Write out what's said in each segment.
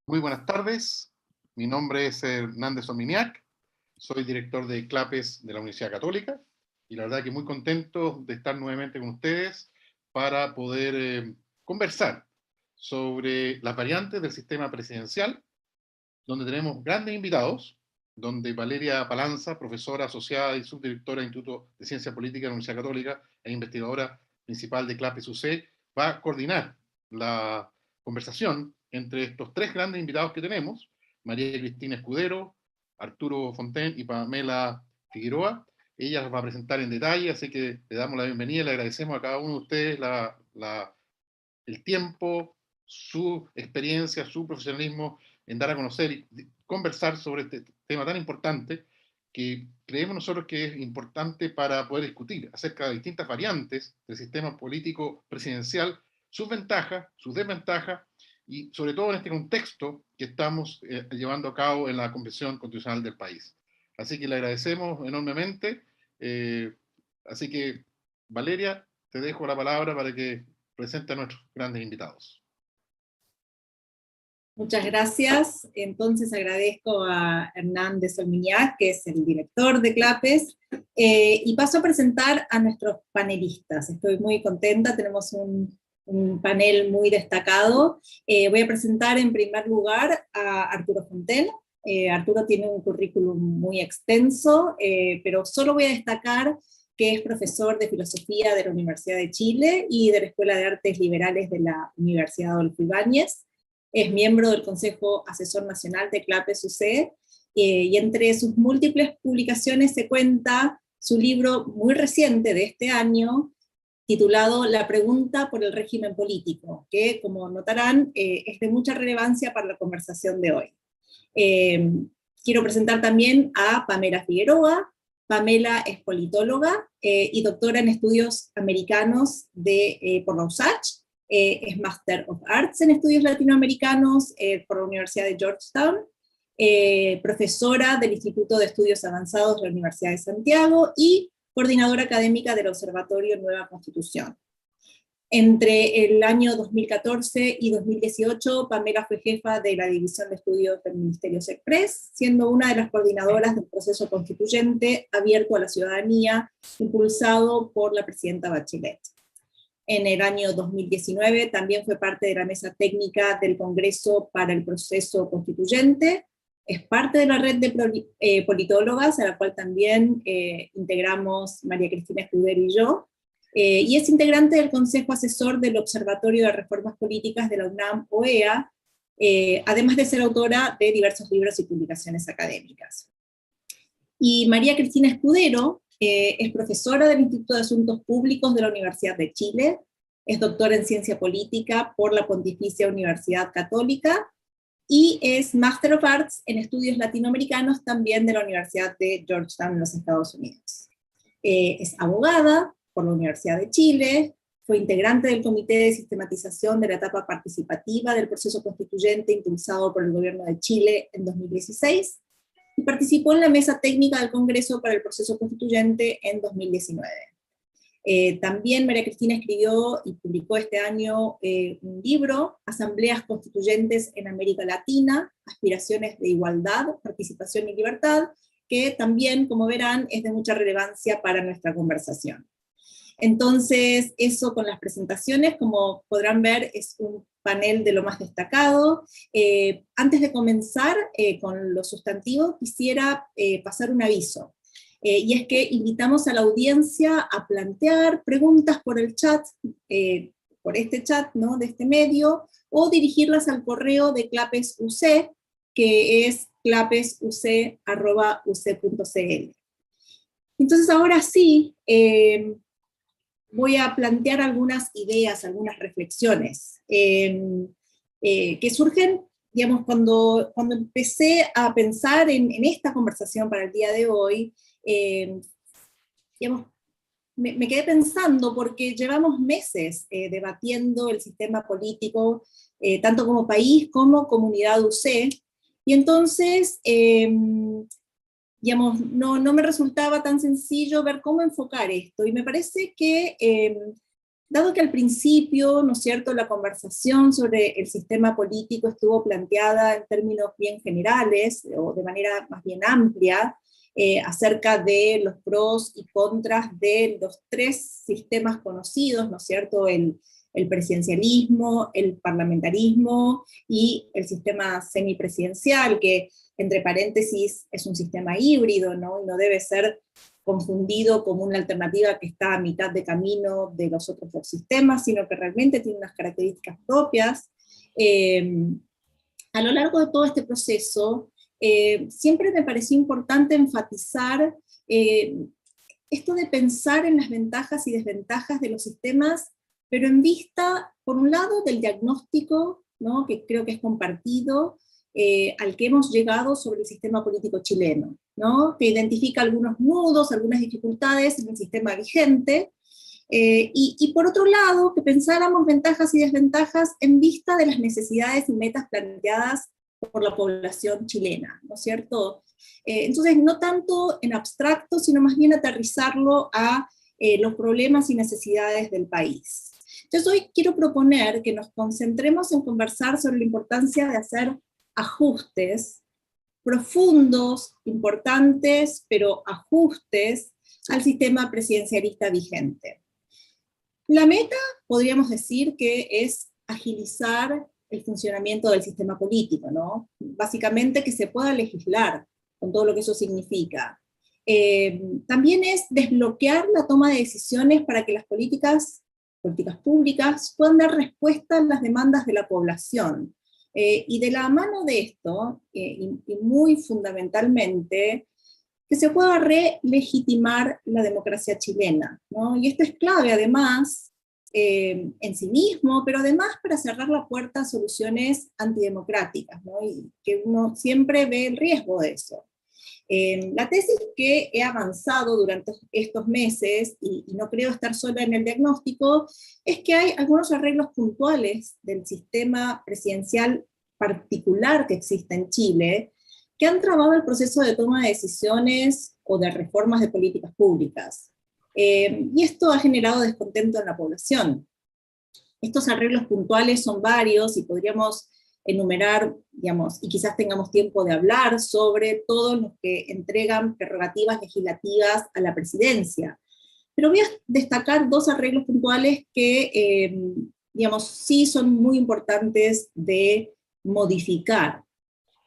Muy buenas tardes, mi nombre es Hernández Ominiac, soy director de CLAPES de la Universidad Católica y la verdad que muy contento de estar nuevamente con ustedes para poder conversar sobre las variantes del sistema presidencial, donde tenemos grandes invitados, donde Valeria Palanza, profesora asociada y subdirectora del Instituto de Ciencia Política de la Universidad Católica e investigadora principal de CLAPES UC, va a coordinar la conversación entre estos tres grandes invitados que tenemos, María Cristina Escudero, Arturo Fontaine y Pamela Figueroa. Ella las va a presentar en detalle, así que le damos la bienvenida y le agradecemos a cada uno de ustedes el tiempo, su experiencia, su profesionalismo en dar a conocer y conversar sobre este tema tan importante que creemos nosotros que es importante para poder discutir acerca de distintas variantes del sistema político presidencial, sus ventajas, sus desventajas, y sobre todo en este contexto que estamos llevando a cabo en la Convención Constitucional del país. Así que le agradecemos enormemente. Eh, así que, Valeria, te dejo la palabra para que presente a nuestros grandes invitados. Muchas gracias. Entonces agradezco a Hernández Ominiac, que es el director de CLAPES, y paso a presentar a nuestros panelistas. Estoy muy contenta, tenemos un panel muy destacado. Voy a presentar en primer lugar a Arturo Fontaine. Arturo tiene un currículum muy extenso, pero solo voy a destacar que es profesor de filosofía de la Universidad de Chile y de la Escuela de Artes Liberales de la Universidad Adolfo Ibáñez. Es miembro del Consejo Asesor Nacional de CLAPES UC, y entre sus múltiples publicaciones se cuenta su libro muy reciente de este año, titulado La pregunta por el régimen político, que, como notarán, es de mucha relevancia para la conversación de hoy. Quiero presentar también a Pamela Figueroa. Pamela es politóloga y doctora en estudios americanos por la USACH. Es Master of Arts en Estudios Latinoamericanos por la Universidad de Georgetown, profesora del Instituto de Estudios Avanzados de la Universidad de Santiago y coordinadora académica del Observatorio Nueva Constitución. Entre el año 2014 y 2018, Pamela fue jefa de la División de Estudios del Ministerio SECPRES, siendo una de las coordinadoras del proceso constituyente abierto a la ciudadanía, impulsado por la presidenta Bachelet. En el año 2019 también fue parte de la mesa técnica del Congreso para el proceso constituyente, es parte de la red de politólogas, a la cual también integramos María Cristina Escudero y yo, y es integrante del Consejo Asesor del Observatorio de Reformas Políticas de la UNAM-OEA, además de ser autora de diversos libros y publicaciones académicas. Y María Cristina Escudero es profesora del Instituto de Asuntos Públicos de la Universidad de Chile, es doctora en Ciencia Política por la Pontificia Universidad Católica, y es Master of Arts en Estudios Latinoamericanos también de la Universidad de Georgetown en los Estados Unidos. Es abogada por la Universidad de Chile, fue integrante del Comité de Sistematización de la Etapa Participativa del Proceso Constituyente impulsado por el Gobierno de Chile en 2016, y participó en la mesa técnica del Congreso para el Proceso Constituyente en 2019. También María Cristina escribió y publicó este año un libro, Asambleas Constituyentes en América Latina, Aspiraciones de Igualdad, Participación y Libertad, que también, como verán, es de mucha relevancia para nuestra conversación. Entonces, eso con las presentaciones, como podrán ver, es un panel de lo más destacado. Antes de comenzar con los sustantivos, quisiera pasar un aviso. Y es que invitamos a la audiencia a plantear preguntas por el chat, por este chat, ¿no?, de este medio, o dirigirlas al correo de CLAPES UC, que es clapesuc@uc.cl. Entonces ahora sí, voy a plantear algunas ideas, algunas reflexiones que surgen, digamos, cuando empecé a pensar en esta conversación para el día de hoy. Digamos, me quedé pensando porque llevamos meses debatiendo el sistema político, tanto como país como comunidad UC, y entonces, digamos, no me resultaba tan sencillo ver cómo enfocar esto, y me parece que dado que al principio, ¿no es cierto?, la conversación sobre el sistema político estuvo planteada en términos bien generales, o de manera más bien amplia, acerca de los pros y contras de los tres sistemas conocidos, ¿no es cierto?, el presidencialismo, el parlamentarismo y el sistema semipresidencial, que entre paréntesis es un sistema híbrido, ¿no? Y no debe ser confundido como una alternativa que está a mitad de camino de los otros dos sistemas, sino que realmente tiene unas características propias. A lo largo de todo este proceso, siempre me pareció importante enfatizar esto de pensar en las ventajas y desventajas de los sistemas, pero en vista, por un lado, del diagnóstico, ¿no?, que creo que es compartido, al que hemos llegado sobre el sistema político chileno, ¿no?, que identifica algunos nudos, algunas dificultades en el sistema vigente, y por otro lado, que pensáramos ventajas y desventajas en vista de las necesidades y metas planteadas por la población chilena, ¿no es cierto? Entonces, no tanto en abstracto, sino más bien aterrizarlo a los problemas y necesidades del país. Entonces, hoy quiero proponer que nos concentremos en conversar sobre la importancia de hacer ajustes profundos, importantes, pero ajustes al sistema presidencialista vigente. La meta, podríamos decir, que es agilizar el funcionamiento del sistema político, ¿no? Básicamente que se pueda legislar, con todo lo que eso significa. También es desbloquear la toma de decisiones para que las políticas públicas puedan dar respuesta a las demandas de la población. Y de la mano de esto, y muy fundamentalmente, que se pueda relegitimar la democracia chilena, ¿no? Y esto es clave, además, en sí mismo, pero además para cerrar la puerta a soluciones antidemocráticas, ¿no? Y que uno siempre ve el riesgo de eso. La tesis que he avanzado durante estos meses, y no creo estar sola en el diagnóstico, es que hay algunos arreglos puntuales del sistema presidencial particular que existe en Chile, que han trabado el proceso de toma de decisiones o de reformas de políticas públicas. Y esto ha generado descontento en la población. Estos arreglos puntuales son varios y podríamos enumerar, digamos, y quizás tengamos tiempo de hablar sobre todos los que entregan prerrogativas legislativas a la presidencia. Pero voy a destacar dos arreglos puntuales que, digamos, sí son muy importantes de modificar.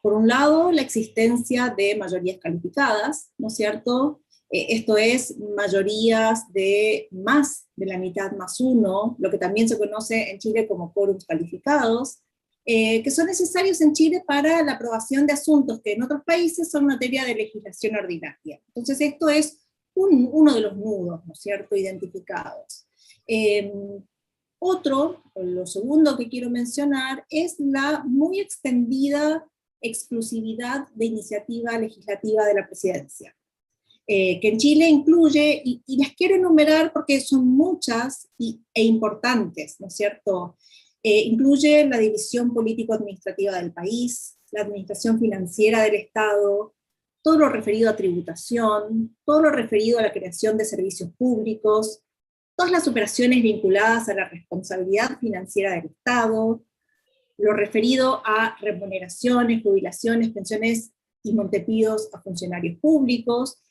Por un lado, la existencia de mayorías calificadas, ¿no es cierto? Esto es mayorías de más de la mitad más uno, lo que también se conoce en Chile como quórums calificados, que son necesarios en Chile para la aprobación de asuntos que en otros países son materia de legislación ordinaria. Entonces esto es uno de los nudos, ¿no es cierto?, identificados. Lo segundo que quiero mencionar es la muy extendida exclusividad de iniciativa legislativa de la presidencia, que en Chile incluye, y las quiero enumerar porque son muchas e importantes, ¿no es cierto? Incluye la división político-administrativa del país, la administración financiera del Estado, todo lo referido a tributación, todo lo referido a la creación de servicios públicos, todas las operaciones vinculadas a la responsabilidad financiera del Estado, lo referido a remuneraciones, jubilaciones, pensiones y montepidos a funcionarios públicos,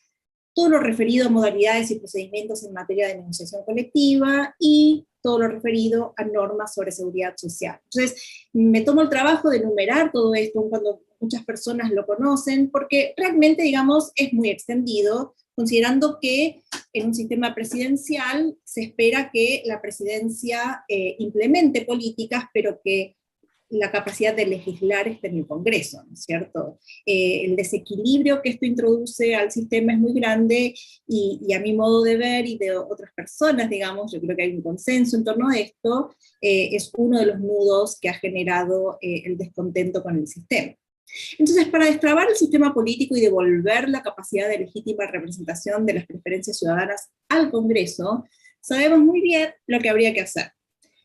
todo lo referido a modalidades y procedimientos en materia de negociación colectiva, y todo lo referido a normas sobre seguridad social. Entonces, me tomo el trabajo de enumerar todo esto cuando muchas personas lo conocen, porque realmente, digamos, es muy extendido, considerando que en un sistema presidencial se espera que la presidencia implemente políticas, pero que la capacidad de legislar está en el Congreso, ¿no es cierto? El desequilibrio que esto introduce al sistema es muy grande, y a mi modo de ver y de otras personas, digamos, yo creo que hay un consenso en torno a esto, es uno de los nudos que ha generado el descontento con el sistema. Entonces, para destrabar el sistema político y devolver la capacidad de legítima representación de las preferencias ciudadanas al Congreso, sabemos muy bien lo que habría que hacer.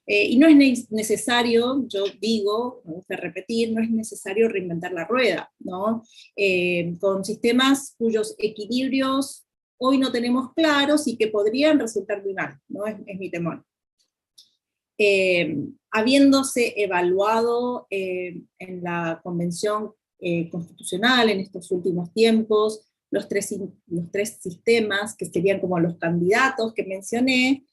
Y no es necesario, yo digo, me gusta repetir, no es necesario reinventar la rueda, ¿no? Con sistemas cuyos equilibrios hoy no tenemos claros y que podrían resultar muy mal, ¿no? Es mi temor. habiéndose evaluado en la Convención Constitucional en estos últimos tiempos los tres sistemas que serían como los candidatos que mencioné,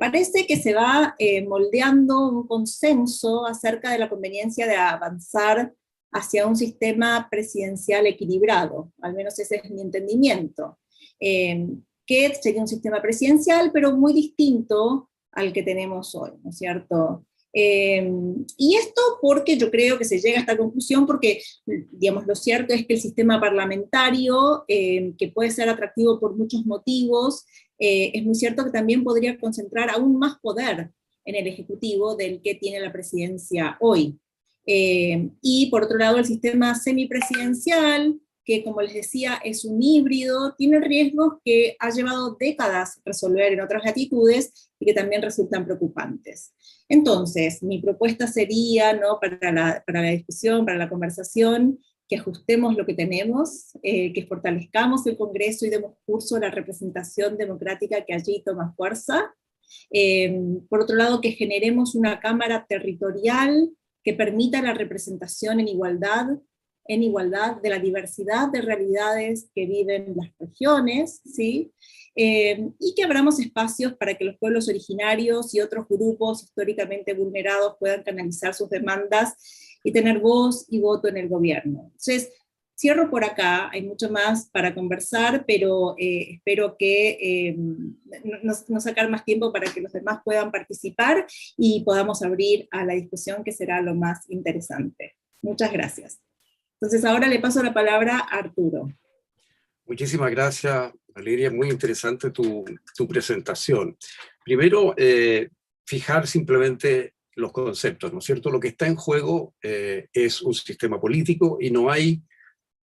parece que se va moldeando un consenso acerca de la conveniencia de avanzar hacia un sistema presidencial equilibrado, al menos ese es mi entendimiento, que sería un sistema presidencial, pero muy distinto al que tenemos hoy, ¿no es cierto? Y esto porque yo creo que se llega a esta conclusión porque, digamos, lo cierto es que el sistema parlamentario, que puede ser atractivo por muchos motivos, es muy cierto que también podría concentrar aún más poder en el Ejecutivo del que tiene la presidencia hoy. Y por otro lado, el sistema semipresidencial, que como les decía es un híbrido, tiene riesgos que ha llevado décadas resolver en otras latitudes y que también resultan preocupantes. Entonces, mi propuesta sería, ¿no?, para la discusión, para la conversación, que ajustemos lo que tenemos, que fortalezcamos el Congreso y demos curso a la representación democrática que allí toma fuerza. Por otro lado, que generemos una Cámara territorial que permita la representación en igualdad de la diversidad de realidades que viven las regiones, ¿sí? Y que abramos espacios para que los pueblos originarios y otros grupos históricamente vulnerados puedan canalizar sus demandas y tener voz y voto en el gobierno. Entonces, cierro por acá, hay mucho más para conversar, pero espero que no sacar más tiempo para que los demás puedan participar y podamos abrir a la discusión, que será lo más interesante. Muchas gracias. Entonces ahora le paso la palabra a Arturo. Muchísimas gracias, Valeria. Muy interesante tu presentación. Primero, fijar simplemente los conceptos, ¿no es cierto? Lo que está en juego es un sistema político y no hay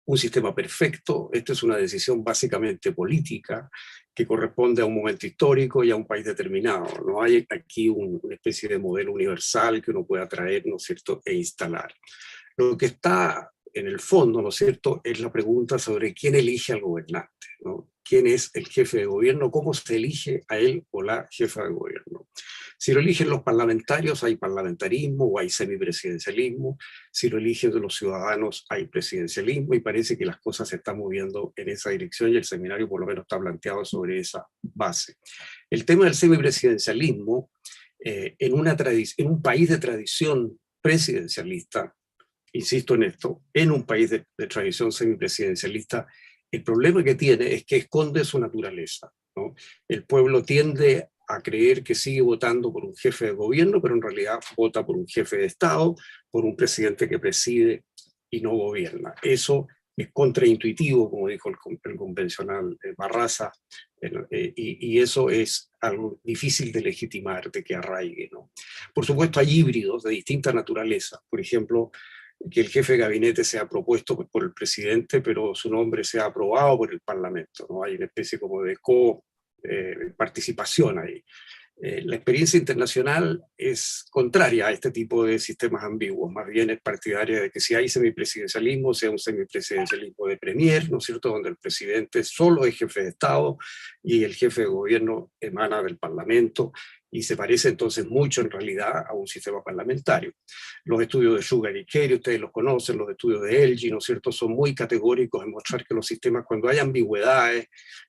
un sistema perfecto. Esta es una decisión básicamente política que corresponde a un momento histórico y a un país determinado. No hay aquí una especie de modelo universal que uno pueda traer, ¿no es cierto?, e instalar. Lo que está en el fondo, ¿no es cierto?, es la pregunta sobre quién elige al gobernante, ¿no? ¿Quién es el jefe de gobierno? ¿Cómo se elige a él o la jefa de gobierno? Si lo eligen los parlamentarios, hay parlamentarismo o hay semipresidencialismo. Si lo eligen de los ciudadanos, hay presidencialismo, y parece que las cosas se están moviendo en esa dirección y el seminario por lo menos está planteado sobre esa base. El tema del semipresidencialismo, en un país de tradición presidencialista, insisto en esto, en un país de tradición semipresidencialista, el problema que tiene es que esconde su naturaleza, ¿no? El pueblo tiende a creer que sigue votando por un jefe de gobierno, pero en realidad vota por un jefe de Estado, por un presidente que preside y no gobierna. Eso es contraintuitivo, como dijo el convencional Barraza, y eso es algo difícil de legitimar, de que arraigue, ¿no? Por supuesto, hay híbridos de distinta naturaleza. Por ejemplo, que el jefe de gabinete sea propuesto por el presidente, pero su nombre sea aprobado por el Parlamento, ¿no? Hay una especie como de participación ahí. La experiencia internacional es contraria a este tipo de sistemas ambiguos, más bien es partidaria de que si hay semipresidencialismo, sea un semipresidencialismo de premier, ¿no es cierto?, donde el presidente solo es jefe de Estado y el jefe de gobierno emana del Parlamento, y se parece entonces mucho en realidad a un sistema parlamentario. Los estudios de Sugar y Kerry, ustedes los conocen, los estudios de Elgin, ¿no es cierto?, son muy categóricos en mostrar que los sistemas, cuando hay ambigüedades,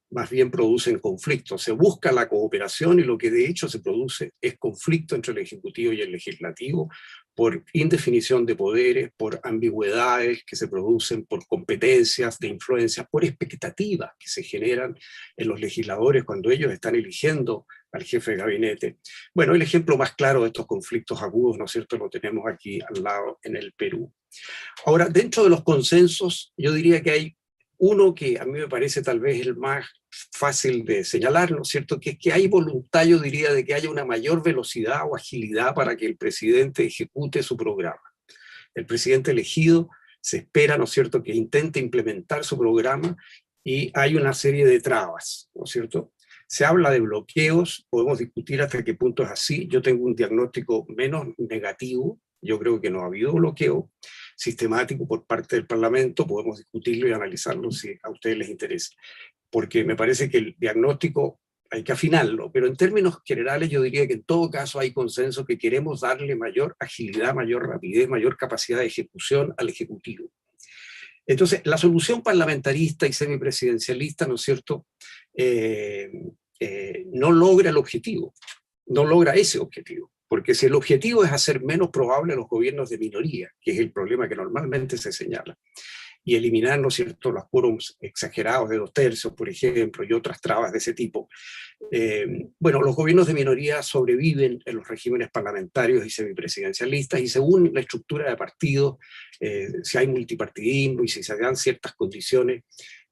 más bien producen conflictos. Se busca la cooperación y lo que de hecho se produce es conflicto entre el Ejecutivo y el Legislativo por indefinición de poderes, por ambigüedades que se producen, por competencias de influencias, por expectativas que se generan en los legisladores cuando ellos están eligiendo al jefe de gabinete. Bueno, el ejemplo más claro de estos conflictos agudos, ¿no es cierto?, lo tenemos aquí al lado en el Perú. Ahora, dentro de los consensos, yo diría que hay uno que a mí me parece tal vez el más fácil de señalar, ¿no es cierto?, que es que hay voluntad, yo diría, de que haya una mayor velocidad o agilidad para que el presidente ejecute su programa. El presidente elegido se espera, ¿no es cierto?, que intente implementar su programa y hay una serie de trabas, ¿no es cierto? Se habla de bloqueos, podemos discutir hasta qué punto es así. Yo tengo un diagnóstico menos negativo, yo creo que no ha habido bloqueo sistemático por parte del Parlamento, podemos discutirlo y analizarlo si a ustedes les interesa, porque me parece que el diagnóstico hay que afinarlo, pero en términos generales yo diría que en todo caso hay consenso que queremos darle mayor agilidad, mayor rapidez, mayor capacidad de ejecución al Ejecutivo. Entonces, la solución parlamentarista y semipresidencialista, ¿no es cierto?, no logra el objetivo, no logra ese objetivo, porque si el objetivo es hacer menos probable los gobiernos de minoría, que es el problema que normalmente se señala, y eliminar, ¿no es cierto?, los quórums exagerados de 2/3, por ejemplo, y otras trabas de ese tipo. Bueno, los gobiernos de minoría sobreviven en los regímenes parlamentarios y semipresidencialistas, y según la estructura de partidos, si hay multipartidismo y si se dan ciertas condiciones,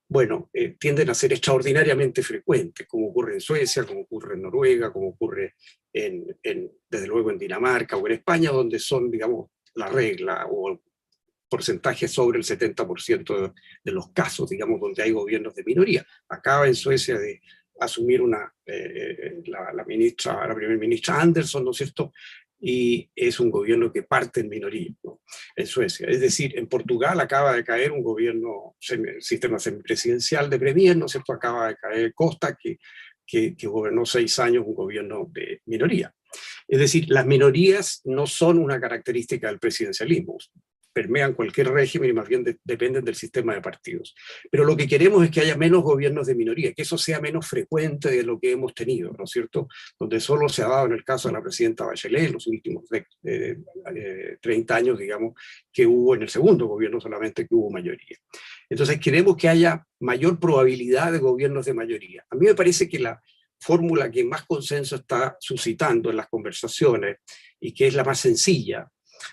bueno, tienden a ser extraordinariamente frecuentes, como ocurre en Suecia, como ocurre en Noruega, como ocurre desde luego en Dinamarca o en España, donde son, digamos, la regla, o porcentaje sobre el 70% de los casos, digamos, donde hay gobiernos de minoría. Acaba en Suecia de asumir la primera ministra Andersson, ¿no es cierto?, y es un gobierno que parte en minoría, ¿no?, en Suecia. Es decir, en Portugal acaba de caer un gobierno, sistema semipresidencial de Premier, ¿no es cierto?, acaba de caer Costa, que gobernó 6 años un gobierno de minoría. Es decir, las minorías no son una característica del presidencialismo, permean cualquier régimen y más bien dependen del sistema de partidos. Pero lo que queremos es que haya menos gobiernos de minoría, que eso sea menos frecuente de lo que hemos tenido, ¿no es cierto?, donde solo se ha dado en el caso de la presidenta Bachelet, en los últimos 30 años, digamos, que hubo en el segundo gobierno solamente que hubo mayoría. Entonces queremos que haya mayor probabilidad de gobiernos de mayoría. A mí me parece que la fórmula que más consenso está suscitando en las conversaciones y que es la más sencilla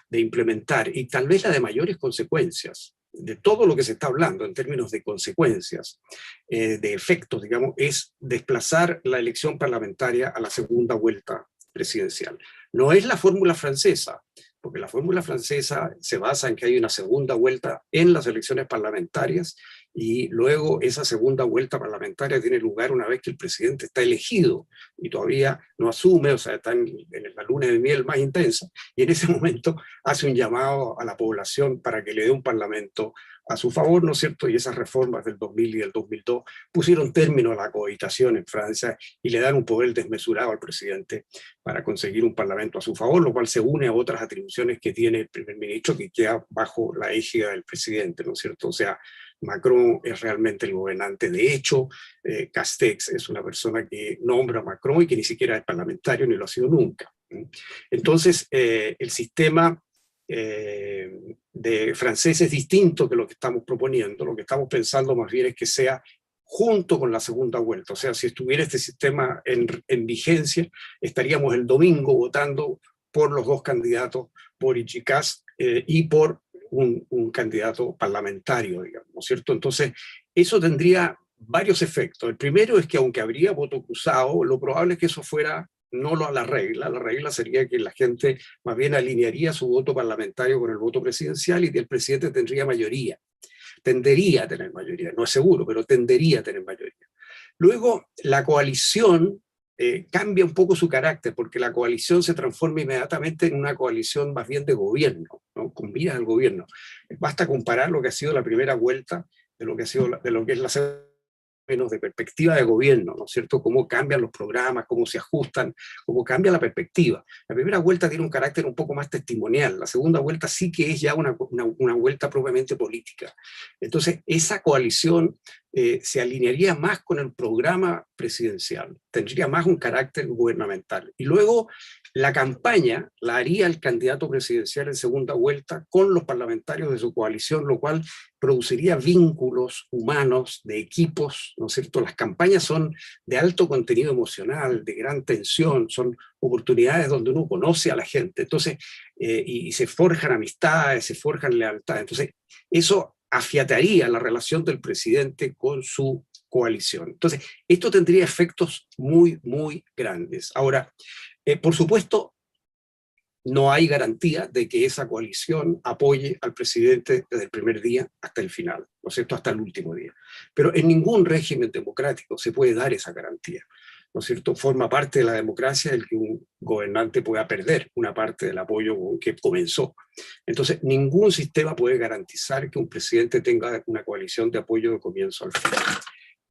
de implementar y tal vez la de mayores consecuencias de todo lo que se está hablando en términos de consecuencias, de efectos, digamos, es desplazar la elección parlamentaria a la segunda vuelta presidencial. No es la fórmula francesa, porque la fórmula francesa se basa en que hay una segunda vuelta en las elecciones parlamentarias y luego esa segunda vuelta parlamentaria tiene lugar una vez que el presidente está elegido y todavía no asume, o sea, está en la luna de miel más intensa, y en ese momento hace un llamado a la población para que le dé un parlamento a su favor, ¿no es cierto? Y esas reformas del 2000 y del 2002 pusieron término a la cohabitación en Francia y le dan un poder desmesurado al presidente para conseguir un parlamento a su favor, lo cual se une a otras atribuciones que tiene el primer ministro que queda bajo la égida del presidente, ¿no es cierto? O sea, Macron es realmente el gobernante. De hecho, Castex es una persona que nombra a Macron y que ni siquiera es parlamentario ni lo ha sido nunca. Entonces, el sistema de francés es distinto que lo que estamos proponiendo. Lo que estamos pensando más bien es que sea junto con la segunda vuelta. O sea, si estuviera este sistema en vigencia, estaríamos el domingo votando por los dos candidatos, Boric y Kast, y por un candidato parlamentario, digamos, ¿no es cierto? Entonces, eso tendría varios efectos. El primero es que aunque habría voto cruzado, lo probable es que eso fuera no la regla. La regla sería que la gente más bien alinearía su voto parlamentario con el voto presidencial y que el presidente tendría mayoría. Tendería a tener mayoría, no es seguro, pero tendería a tener mayoría. Luego, la coalición cambia un poco su carácter, porque la coalición se transforma inmediatamente en una coalición más bien de gobierno, ¿no?, con miras al gobierno. Basta comparar lo que ha sido la primera vuelta de lo que es la segunda, menos de perspectiva de gobierno, ¿no es cierto?, cómo cambian los programas, cómo se ajustan, cómo cambia la perspectiva. La primera vuelta tiene un carácter un poco más testimonial, la segunda vuelta sí que es ya una vuelta propiamente política. Entonces, esa coalición se alinearía más con el programa presidencial, tendría más un carácter gubernamental. Y luego la campaña la haría el candidato presidencial en segunda vuelta con los parlamentarios de su coalición, lo cual produciría vínculos humanos, de equipos, ¿no es cierto? Las campañas son de alto contenido emocional, de gran tensión, son oportunidades donde uno conoce a la gente, entonces, y se forjan amistades, se forjan lealtades. Entonces, eso afiataría la relación del presidente con su coalición. Entonces, esto tendría efectos muy, muy grandes. Ahora, por supuesto, no hay garantía de que esa coalición apoye al presidente desde el primer día hasta el final, ¿no es cierto?, hasta el último día. Pero en ningún régimen democrático se puede dar esa garantía, ¿no es cierto? Forma parte de la democracia el que un gobernante pueda perder una parte del apoyo que comenzó. Entonces, ningún sistema puede garantizar que un presidente tenga una coalición de apoyo de comienzo al final.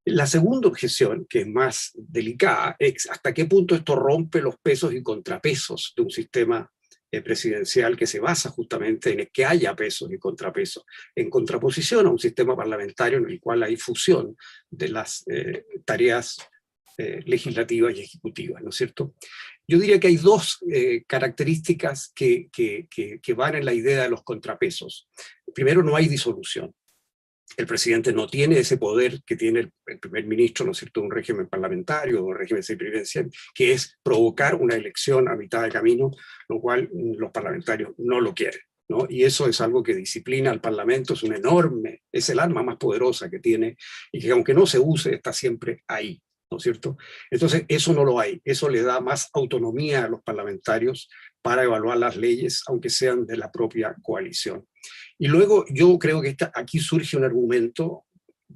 La segunda objeción, que es más delicada, es hasta qué punto esto rompe los pesos y contrapesos de un sistema presidencial que se basa justamente en que haya pesos y contrapesos, en contraposición a un sistema parlamentario en el cual hay fusión de las tareas legislativas y ejecutivas, ¿no es cierto? Yo diría que hay dos características que van en la idea de los contrapesos. Primero, no hay disolución. El presidente no tiene ese poder que tiene el primer ministro, ¿no es cierto?, de un régimen parlamentario, un régimen semipresidencial, que es provocar una elección a mitad de camino, lo cual los parlamentarios no lo quieren, ¿no? Y eso es algo que disciplina al Parlamento, es un enorme, es el arma más poderosa que tiene, y que aunque no se use, está siempre ahí, ¿no es cierto? Entonces, eso no lo hay, eso le da más autonomía a los parlamentarios para evaluar las leyes, aunque sean de la propia coalición. Y luego yo creo que aquí surge un argumento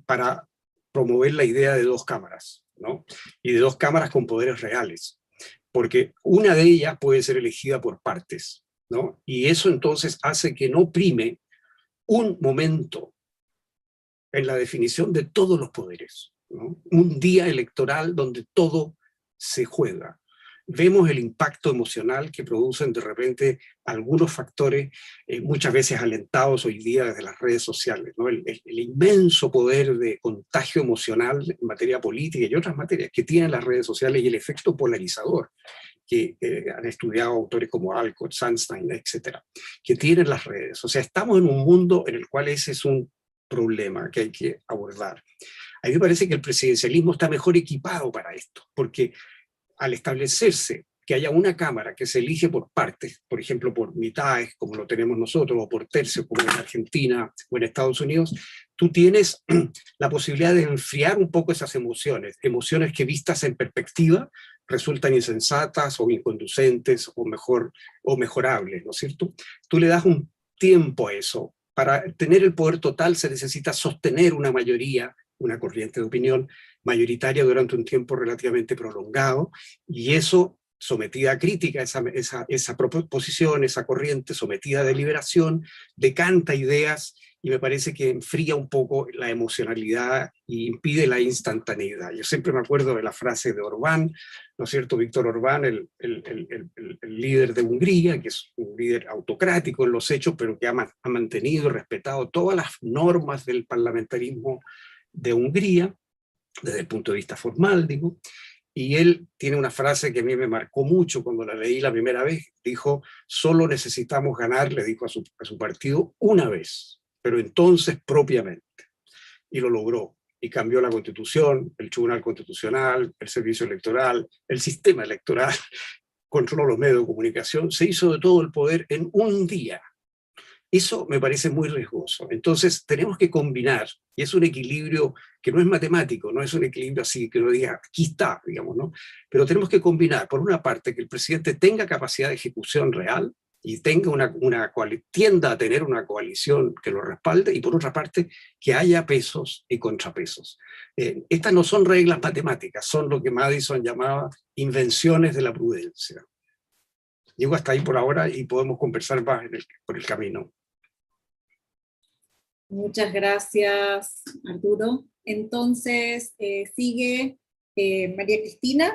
para promover la idea de dos cámaras, ¿no? Y de dos cámaras con poderes reales, porque una de ellas puede ser elegida por partes, ¿no? Y eso entonces hace que no prime un momento en la definición de todos los poderes, ¿no? Un día electoral donde todo se juega. Vemos el impacto emocional que producen de repente algunos factores, muchas veces alentados hoy día desde las redes sociales, ¿no? El inmenso poder de contagio emocional en materia política y otras materias que tienen las redes sociales y el efecto polarizador que han estudiado autores como Alcott, Sandstein, etcétera, que tienen las redes. O sea, estamos en un mundo en el cual ese es un problema que hay que abordar. A mí me parece que el presidencialismo está mejor equipado para esto, porque al establecerse que haya una cámara que se elige por partes, por ejemplo por mitades, como lo tenemos nosotros, o por tercios, como en Argentina o en Estados Unidos, tú tienes la posibilidad de enfriar un poco esas emociones, emociones que vistas en perspectiva resultan insensatas o inconducentes o mejorables, ¿no es cierto? Tú le das un tiempo a eso. Para tener el poder total se necesita sostener una mayoría, una corriente de opinión mayoritaria durante un tiempo relativamente prolongado, y eso, sometida a crítica, esa proposición, esa corriente sometida a deliberación, decanta ideas y me parece que enfría un poco la emocionalidad y impide la instantaneidad. Yo siempre me acuerdo de la frase de Orbán, ¿no es cierto? Víctor Orbán, el líder de Hungría, que es un líder autocrático en los hechos, pero que ha mantenido y respetado todas las normas del parlamentarismo de Hungría, desde el punto de vista formal, digo, y él tiene una frase que a mí me marcó mucho cuando la leí la primera vez, dijo, solo necesitamos ganar, le dijo a su partido, una vez, pero entonces propiamente, y lo logró, y cambió la Constitución, el Tribunal Constitucional, el Servicio Electoral, el sistema electoral, controló los medios de comunicación, se hizo de todo el poder en un día. Eso me parece muy riesgoso. Entonces tenemos que combinar, y es un equilibrio que no es matemático, no es un equilibrio así que uno diga, aquí está, digamos, ¿no? Pero tenemos que combinar, por una parte, que el presidente tenga capacidad de ejecución real y tenga tienda a tener una coalición que lo respalde, y por otra parte, que haya pesos y contrapesos. Estas no son reglas matemáticas, son lo que Madison llamaba invenciones de la prudencia. Llego hasta ahí por ahora y podemos conversar más por el camino. Muchas gracias, Arturo. Entonces, sigue María Cristina.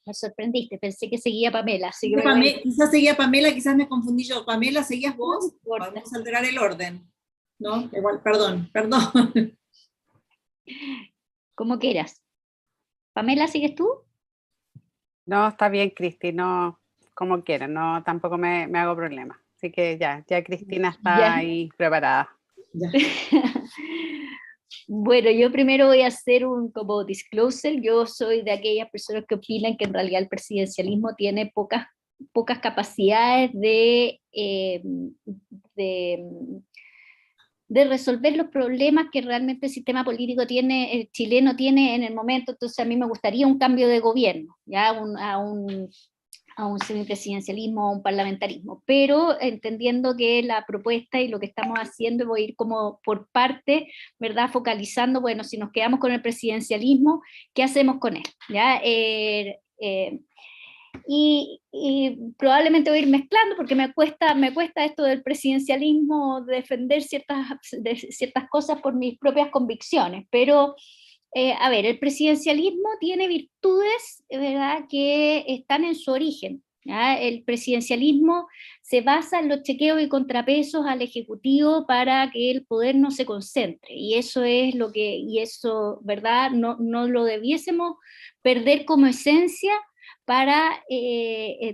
Me sorprendiste, pensé que seguía Pamela. Así que Quizás seguía Pamela, quizás me confundí yo. Pamela, ¿seguías vos? No importa. Vamos a alterar el orden. ¿No? Igual, perdón. Como quieras. Pamela, ¿sigues tú? No, está bien, Cristi, no, como quieran, no, tampoco me hago problema. Así que ya Cristina está ahí preparada. Ya. Bueno, yo primero voy a hacer un como disclosure. Yo soy de aquellas personas que opinan que en realidad el presidencialismo tiene pocas capacidades de resolver los problemas que realmente el sistema político el chileno tiene en el momento. Entonces a mí me gustaría un cambio de gobierno, ya a un semipresidencialismo, a un parlamentarismo, pero entendiendo que la propuesta y lo que estamos haciendo, voy a ir como por parte, ¿verdad? Focalizando, bueno, si nos quedamos con el presidencialismo, ¿qué hacemos con él? ¿Ya? y probablemente voy a ir mezclando porque me cuesta esto del presidencialismo, defender ciertas cosas por mis propias convicciones, pero a ver, el presidencialismo tiene virtudes, ¿verdad?, que están en su origen, ¿ya? El presidencialismo se basa en los chequeos y contrapesos al Ejecutivo para que el poder no se concentre, y eso es lo que, y eso, ¿verdad?, no lo debiésemos perder como esencia para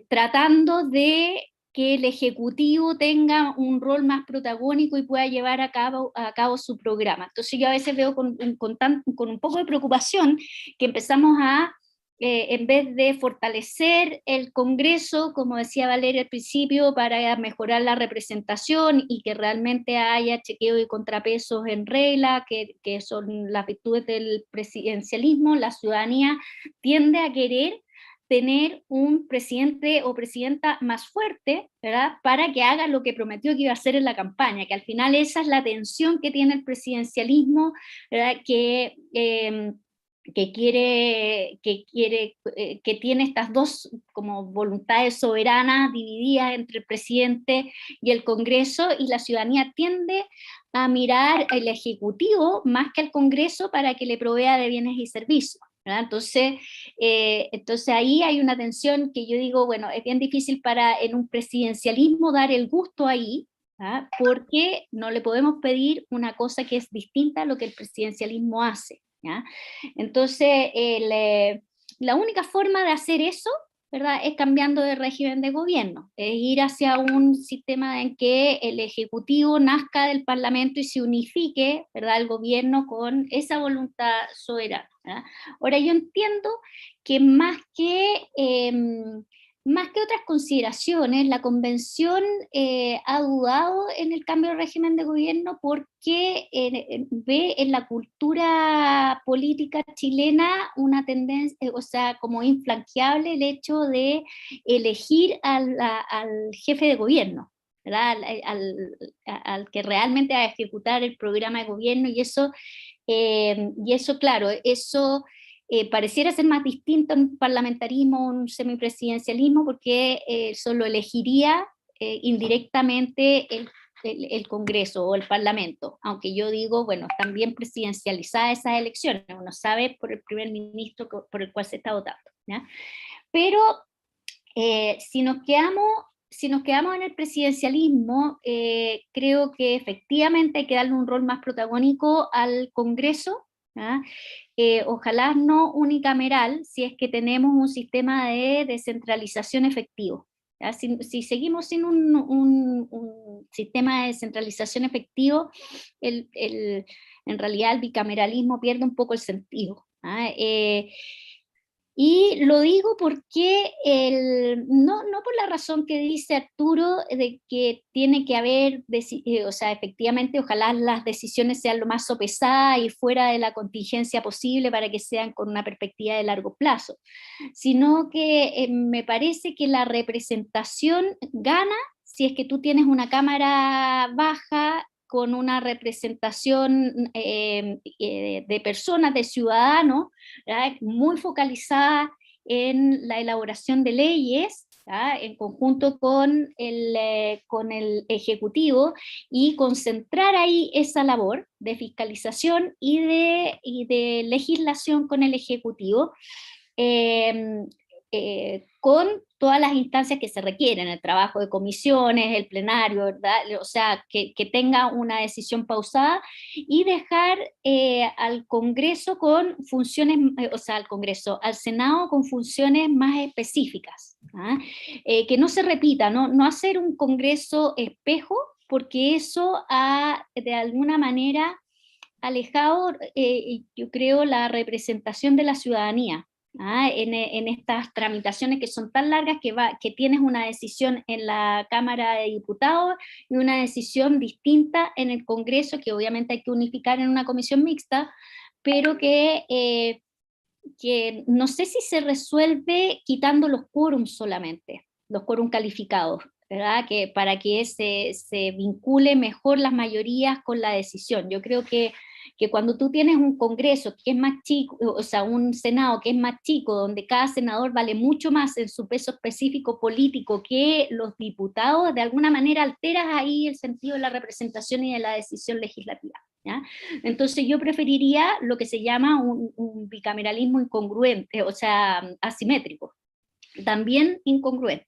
tratando de que el Ejecutivo tenga un rol más protagónico y pueda llevar a cabo su programa. Entonces yo a veces veo con un poco de preocupación que empezamos a, en vez de fortalecer el Congreso, como decía Valeria al principio, para mejorar la representación y que realmente haya chequeo y contrapesos en regla, que son las virtudes del presidencialismo, la ciudadanía tiende a querer tener un presidente o presidenta más fuerte, ¿verdad?, para que haga lo que prometió que iba a hacer en la campaña, que al final esa es la tensión que tiene el presidencialismo, ¿verdad?, que tiene estas dos como voluntades soberanas divididas entre el presidente y el Congreso, y la ciudadanía tiende a mirar al Ejecutivo más que al Congreso para que le provea de bienes y servicios, ¿verdad? Entonces ahí hay una tensión que yo digo, bueno, es bien difícil en un presidencialismo dar el gusto ahí, ¿ah?, porque no le podemos pedir una cosa que es distinta a lo que el presidencialismo hace, ¿ya? Entonces, la única forma de hacer eso, ¿verdad?, es cambiando de régimen de gobierno, es ir hacia un sistema en que el Ejecutivo nazca del Parlamento y se unifique, ¿verdad?, el gobierno con esa voluntad soberana, ¿verdad? Ahora, yo entiendo que más que otras consideraciones, la Convención ha dudado en el cambio de régimen de gobierno porque ve en la cultura política chilena una tendencia, o sea, como infranqueable el hecho de elegir al jefe de gobierno, ¿verdad?, al que realmente va a ejecutar el programa de gobierno, y eso, claro, eso pareciera ser más distinto en un parlamentarismo o un semipresidencialismo, porque solo elegiría indirectamente el Congreso o el Parlamento, aunque yo digo, bueno, están bien presidencializadas esas elecciones, uno sabe por el primer ministro por el cual se está votando, ¿ya? Pero si nos quedamos en el presidencialismo, creo que efectivamente hay que darle un rol más protagónico al Congreso, ¿ya? Ojalá no unicameral, si es que tenemos un sistema de descentralización efectivo, ¿ya? Si seguimos sin un sistema de descentralización efectivo, en realidad el bicameralismo pierde un poco el sentido, ¿ah? Y lo digo porque no por la razón que dice Arturo de que tiene que haber, o sea, efectivamente, ojalá las decisiones sean lo más sopesadas y fuera de la contingencia posible para que sean con una perspectiva de largo plazo, sino que me parece que la representación gana si es que tú tienes una cámara baja con una representación de personas, de ciudadanos, ¿verdad?, muy focalizada en la elaboración de leyes, ¿verdad?, en conjunto con el Ejecutivo, y concentrar ahí esa labor de fiscalización y de legislación con el Ejecutivo, con todas las instancias que se requieren, el trabajo de comisiones, el plenario, ¿verdad? O sea, que tenga una decisión pausada, y dejar al Congreso con funciones, o sea, al Senado con funciones más específicas, ¿ah? Que no se repita, no hacer un Congreso espejo, porque eso ha de alguna manera alejado, yo creo, la representación de la ciudadanía, ¿ah?, en estas tramitaciones que son tan largas, que tienes una decisión en la Cámara de Diputados y una decisión distinta en el Congreso, que obviamente hay que unificar en una comisión mixta, pero que no sé si se resuelve quitando los quórums solamente, los quórums calificados, ¿verdad?, que para que se vincule mejor las mayorías con la decisión. Yo creo que que cuando tú tienes un Congreso que es más chico, o sea, un Senado que es más chico, donde cada senador vale mucho más en su peso específico político que los diputados, de alguna manera alteras ahí el sentido de la representación y de la decisión legislativa, ¿ya? Entonces yo preferiría lo que se llama un bicameralismo incongruente, o sea, asimétrico, también incongruente,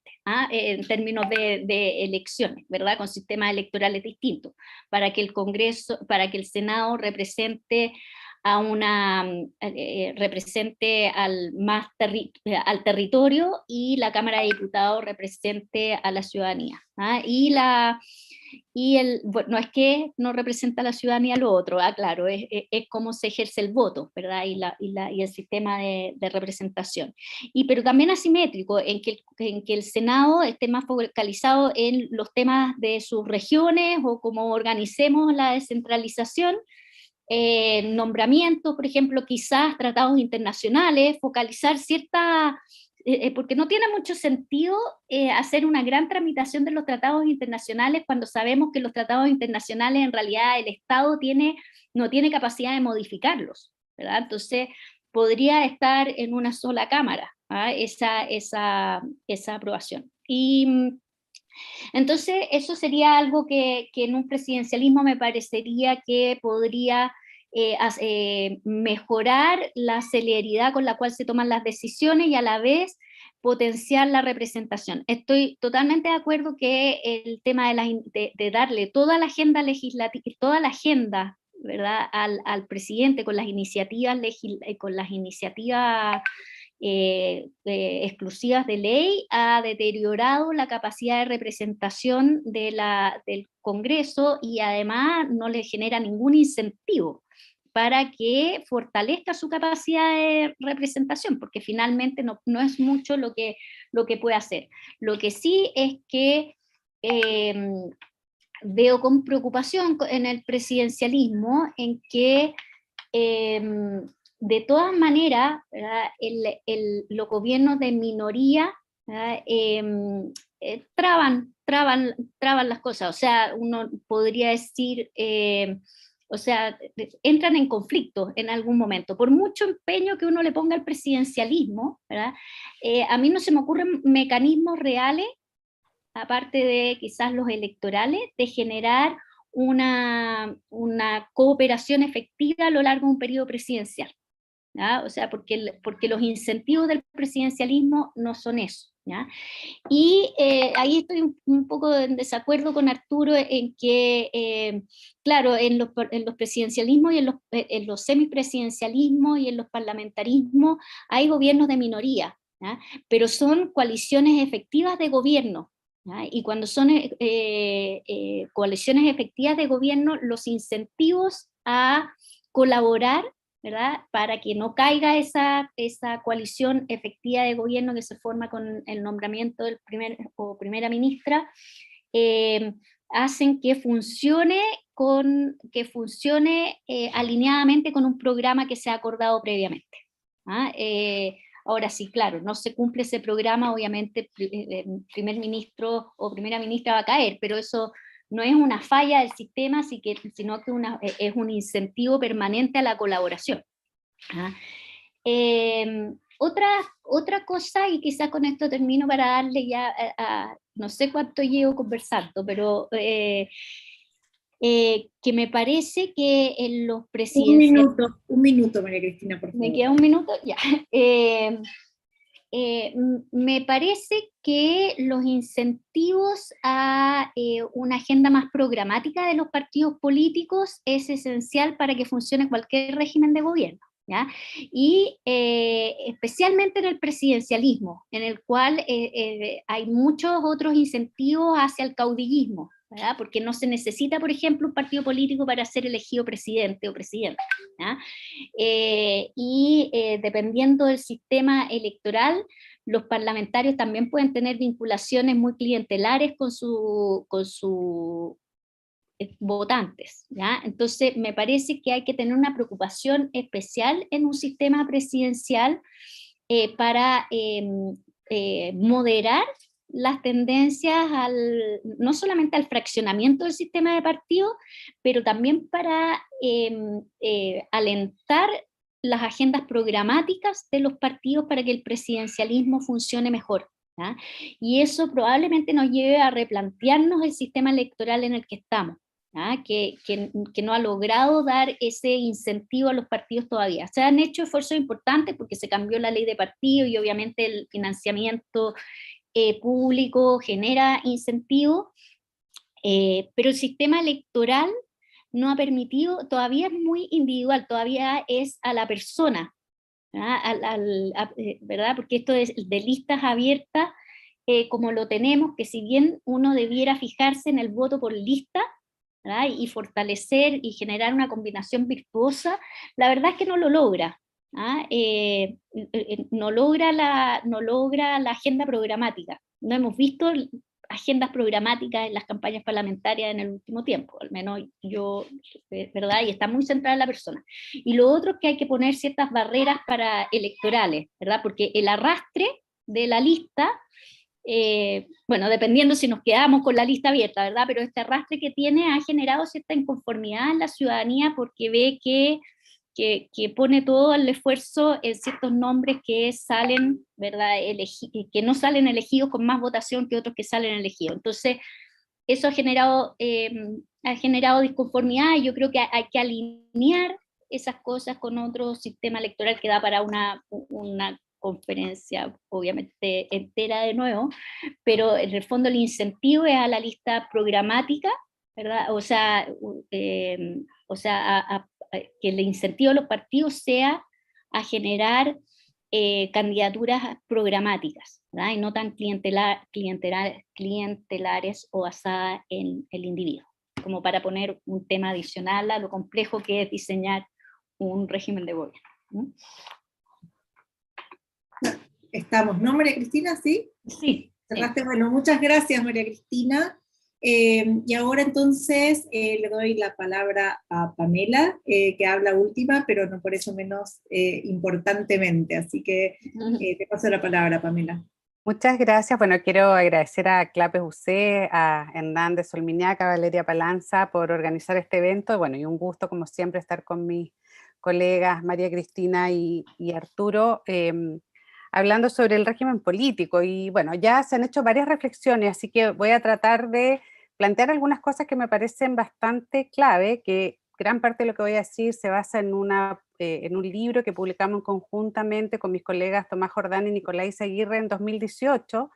en términos de elecciones, ¿verdad? Con sistemas electorales distintos, para que el Congreso, para que el Senado represente a represente al territorio, y la Cámara de Diputados represente a la ciudadanía, bueno, no es que no representa a la ciudadanía lo otro, claro, es cómo se ejerce el voto, ¿verdad? Y el sistema de representación. Pero también asimétrico, en que el Senado esté más focalizado en los temas de sus regiones, o cómo organicemos la descentralización, nombramientos, por ejemplo, quizás tratados internacionales, focalizar porque no tiene mucho sentido hacer una gran tramitación de los tratados internacionales cuando sabemos que los tratados internacionales en realidad el Estado no tiene capacidad de modificarlos, ¿verdad? Entonces podría estar en una sola cámara, esa aprobación. Y entonces eso sería algo que en un presidencialismo me parecería que podría mejorar la celeridad con la cual se toman las decisiones, y a la vez potenciar la representación. Estoy totalmente de acuerdo que el tema de darle toda la agenda legislativa, toda la agenda, ¿verdad?, al presidente con las iniciativas exclusivas de ley, ha deteriorado la capacidad de representación del Congreso, y además no le genera ningún incentivo para que fortalezca su capacidad de representación, porque finalmente no es mucho lo que puede hacer. Lo que sí es que veo con preocupación en el presidencialismo en que de todas maneras, los gobiernos de minoría traban las cosas. O sea, uno podría decir, o sea, entran en conflicto en algún momento. Por mucho empeño que uno le ponga al presidencialismo, ¿verdad? A mí no se me ocurren mecanismos reales, aparte de quizás los electorales, de generar una cooperación efectiva a lo largo de un periodo presidencial, ¿ya? O sea, porque los incentivos del presidencialismo no son eso, ¿ya? Y ahí estoy un poco en desacuerdo con Arturo en que, claro, en los presidencialismos y en los semipresidencialismos y en los parlamentarismos hay gobiernos de minoría, ¿ya? Pero son coaliciones efectivas de gobierno, ¿ya? Y cuando son coaliciones efectivas de gobierno, los incentivos a colaborar, ¿verdad?, para que no caiga esa coalición efectiva de gobierno que se forma con el nombramiento del primer o primera ministra, hacen que funcione alineadamente con un programa que se ha acordado previamente. Ahora sí, claro, no se cumple ese programa, obviamente el primer ministro o primera ministra va a caer, pero eso no es una falla del sistema, sino que es un incentivo permanente a la colaboración. Otra cosa, y quizás con esto termino para darle ya, no sé cuánto llevo conversando, pero que me parece que en los presidentes... Un minuto, María Cristina, por favor. ¿Me queda un minuto? Ya. Me parece que los incentivos a una agenda más programática de los partidos políticos es esencial para que funcione cualquier régimen de gobierno, ¿ya? Y especialmente en el presidencialismo, en el cual hay muchos otros incentivos hacia el caudillismo, ¿verdad? Porque no se necesita, por ejemplo, un partido político para ser elegido presidente o presidenta, ¿ya? Dependiendo del sistema electoral, los parlamentarios también pueden tener vinculaciones muy clientelares con sus votantes, ¿ya? Entonces me parece que hay que tener una preocupación especial en un sistema presidencial para moderar las tendencias no solamente al fraccionamiento del sistema de partidos, pero también para alentar las agendas programáticas de los partidos para que el presidencialismo funcione mejor, ¿ya? Y eso probablemente nos lleve a replantearnos el sistema electoral en el que estamos, ¿ya? Que no ha logrado dar ese incentivo a los partidos todavía. Se han hecho esfuerzos importantes porque se cambió la ley de partidos y obviamente el financiamiento público genera incentivos, pero el sistema electoral no ha permitido, todavía es muy individual, todavía es a la persona, ¿verdad? Porque esto es de listas abiertas, como lo tenemos, que si bien uno debiera fijarse en el voto por lista, ¿verdad? Y fortalecer y generar una combinación virtuosa, la verdad es que no lo logra. No logra la agenda programática. No hemos visto agendas programáticas en las campañas parlamentarias en el último tiempo, al menos yo, ¿verdad? Y está muy centrada en la persona. Y lo otro es que hay que poner ciertas barreras para electorales, ¿verdad? Porque el arrastre de la lista, bueno, dependiendo si nos quedamos con la lista abierta, ¿verdad? Pero este arrastre que tiene ha generado cierta inconformidad en la ciudadanía porque ve que pone todo el esfuerzo en ciertos nombres que salen, ¿verdad? Que no salen elegidos con más votación que otros que salen elegidos. Entonces, eso ha generado disconformidad, y yo creo que hay que alinear esas cosas con otro sistema electoral que da para una conferencia, obviamente, entera de nuevo, pero en el fondo el incentivo es a la lista programática, ¿verdad? O sea, que el incentivo de los partidos sea a generar candidaturas programáticas, ¿verdad? Y no tan clientelares o basadas en el individuo, como para poner un tema adicional a lo complejo que es diseñar un régimen de gobierno. Estamos, ¿no, María Cristina? ¿Sí? Sí. Cerraste. Bueno, muchas gracias, María Cristina. Y ahora entonces le doy la palabra a Pamela, que habla última, pero no por eso menos importantemente. Así que te paso la palabra, Pamela. Muchas gracias. Bueno, quiero agradecer a Clapes UC, a Hernán de Solminiac, a Valeria Palanza por organizar este evento. Bueno, y un gusto, como siempre, estar con mis colegas María Cristina y Arturo, hablando sobre el régimen político. Y bueno, ya se han hecho varias reflexiones, así que voy a tratar de plantear algunas cosas que me parecen bastante clave, que gran parte de lo que voy a decir se basa en un libro que publicamos conjuntamente con mis colegas Tomás Jordán y Nicolás Aguirre en 2018,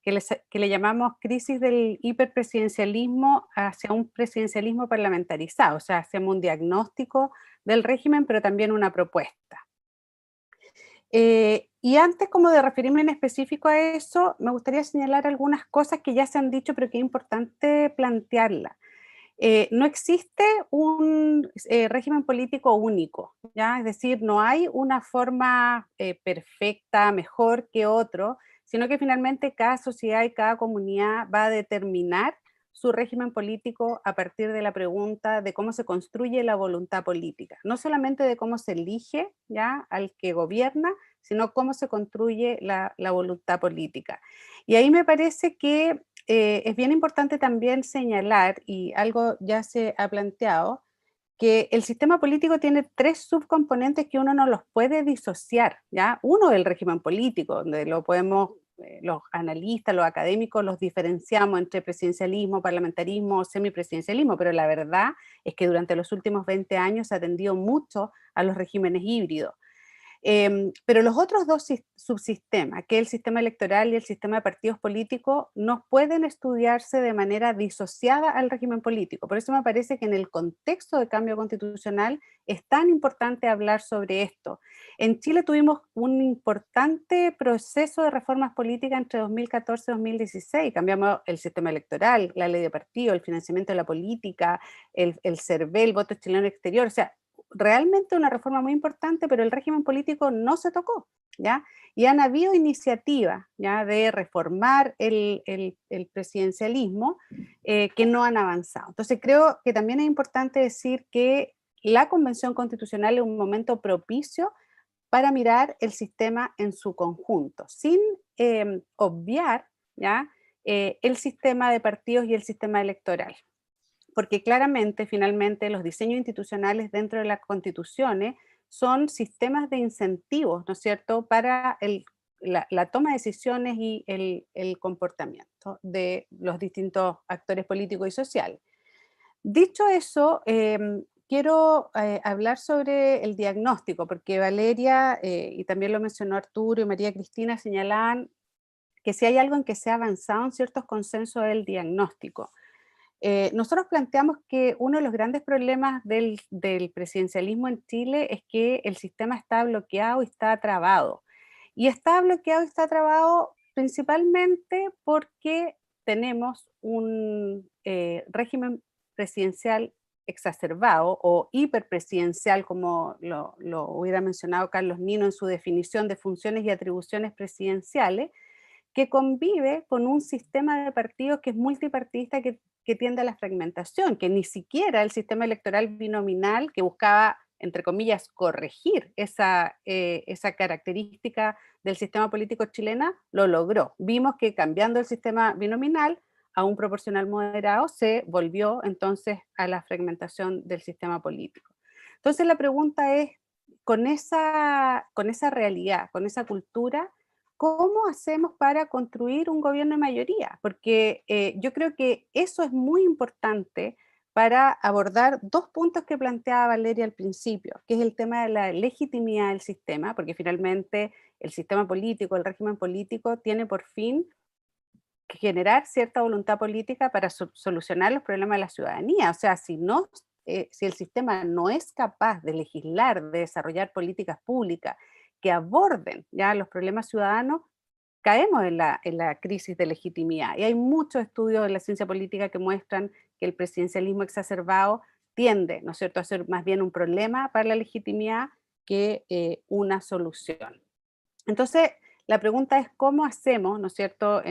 que le llamamos Crisis del hiperpresidencialismo hacia un presidencialismo parlamentarizado. O sea, hacemos un diagnóstico del régimen, pero también una propuesta. Y antes como de referirme en específico a eso, me gustaría señalar algunas cosas que ya se han dicho, pero que es importante plantearlas. No existe un régimen político único, ¿ya? Es decir, no hay una forma perfecta, mejor que otro, sino que finalmente cada sociedad y cada comunidad va a determinar su régimen político a partir de la pregunta de cómo se construye la voluntad política. No solamente de cómo se elige, ¿ya?, al que gobierna, sino cómo se construye la voluntad política. Y ahí me parece que es bien importante también señalar, y algo ya se ha planteado, que el sistema político tiene tres subcomponentes que uno no los puede disociar, ¿ya? Uno es el régimen político, donde lo podemos, los analistas, los académicos, los diferenciamos entre presidencialismo, parlamentarismo, semipresidencialismo, pero la verdad es que durante los últimos 20 años se ha tendido mucho a los regímenes híbridos. Pero los otros dos subsistemas, que es el sistema electoral y el sistema de partidos políticos, no pueden estudiarse de manera disociada al régimen político. Por eso me parece que en el contexto de cambio constitucional es tan importante hablar sobre esto. En Chile tuvimos un importante proceso de reformas políticas entre 2014 y 2016. Cambiamos el sistema electoral, la ley de partidos, el financiamiento de la política, el CERVEL, el voto chileno exterior. O sea, realmente una reforma muy importante, pero el régimen político no se tocó, ¿ya? Y han habido iniciativas, ¿ya?, de reformar el presidencialismo que no han avanzado. Entonces creo que también es importante decir que la Convención Constitucional es un momento propicio para mirar el sistema en su conjunto, sin obviar, ¿ya?, el sistema de partidos y el sistema electoral. Porque claramente, finalmente, los diseños institucionales dentro de las constituciones son sistemas de incentivos, ¿no es cierto?, para la toma de decisiones y el comportamiento de los distintos actores políticos y sociales. Dicho eso, quiero hablar sobre el diagnóstico, porque Valeria, y también lo mencionó Arturo y María Cristina, señalaban que si hay algo en que se ha avanzado en ciertos consensos es el diagnóstico. Nosotros planteamos que uno de los grandes problemas del presidencialismo en Chile es que el sistema está bloqueado y está trabado. Y está bloqueado y está trabado principalmente porque tenemos un régimen presidencial exacerbado o hiperpresidencial, como lo hubiera mencionado Carlos Nino en su definición de funciones y atribuciones presidenciales, que convive con un sistema de partidos que es multipartidista, que tiende a la fragmentación, que ni siquiera el sistema electoral binominal, que buscaba, entre comillas, corregir esa característica del sistema político chileno, lo logró. Vimos que cambiando el sistema binominal a un proporcional moderado se volvió entonces a la fragmentación del sistema político. Entonces la pregunta es, con esa realidad, con esa cultura, ¿cómo hacemos para construir un gobierno de mayoría? Porque yo creo que eso es muy importante para abordar dos puntos que planteaba Valeria al principio, que es el tema de la legitimidad del sistema, porque finalmente el sistema político, el régimen político, tiene por fin que generar cierta voluntad política para solucionar los problemas de la ciudadanía. O sea, si el sistema no es capaz de legislar, de desarrollar políticas públicas que aborden ya los problemas ciudadanos, caemos en la crisis de legitimidad. Y hay muchos estudios de la ciencia política que muestran que el presidencialismo exacerbado tiende, ¿no es cierto?, a ser más bien un problema para la legitimidad que una solución. Entonces, la pregunta es cómo hacemos, ¿no es cierto?,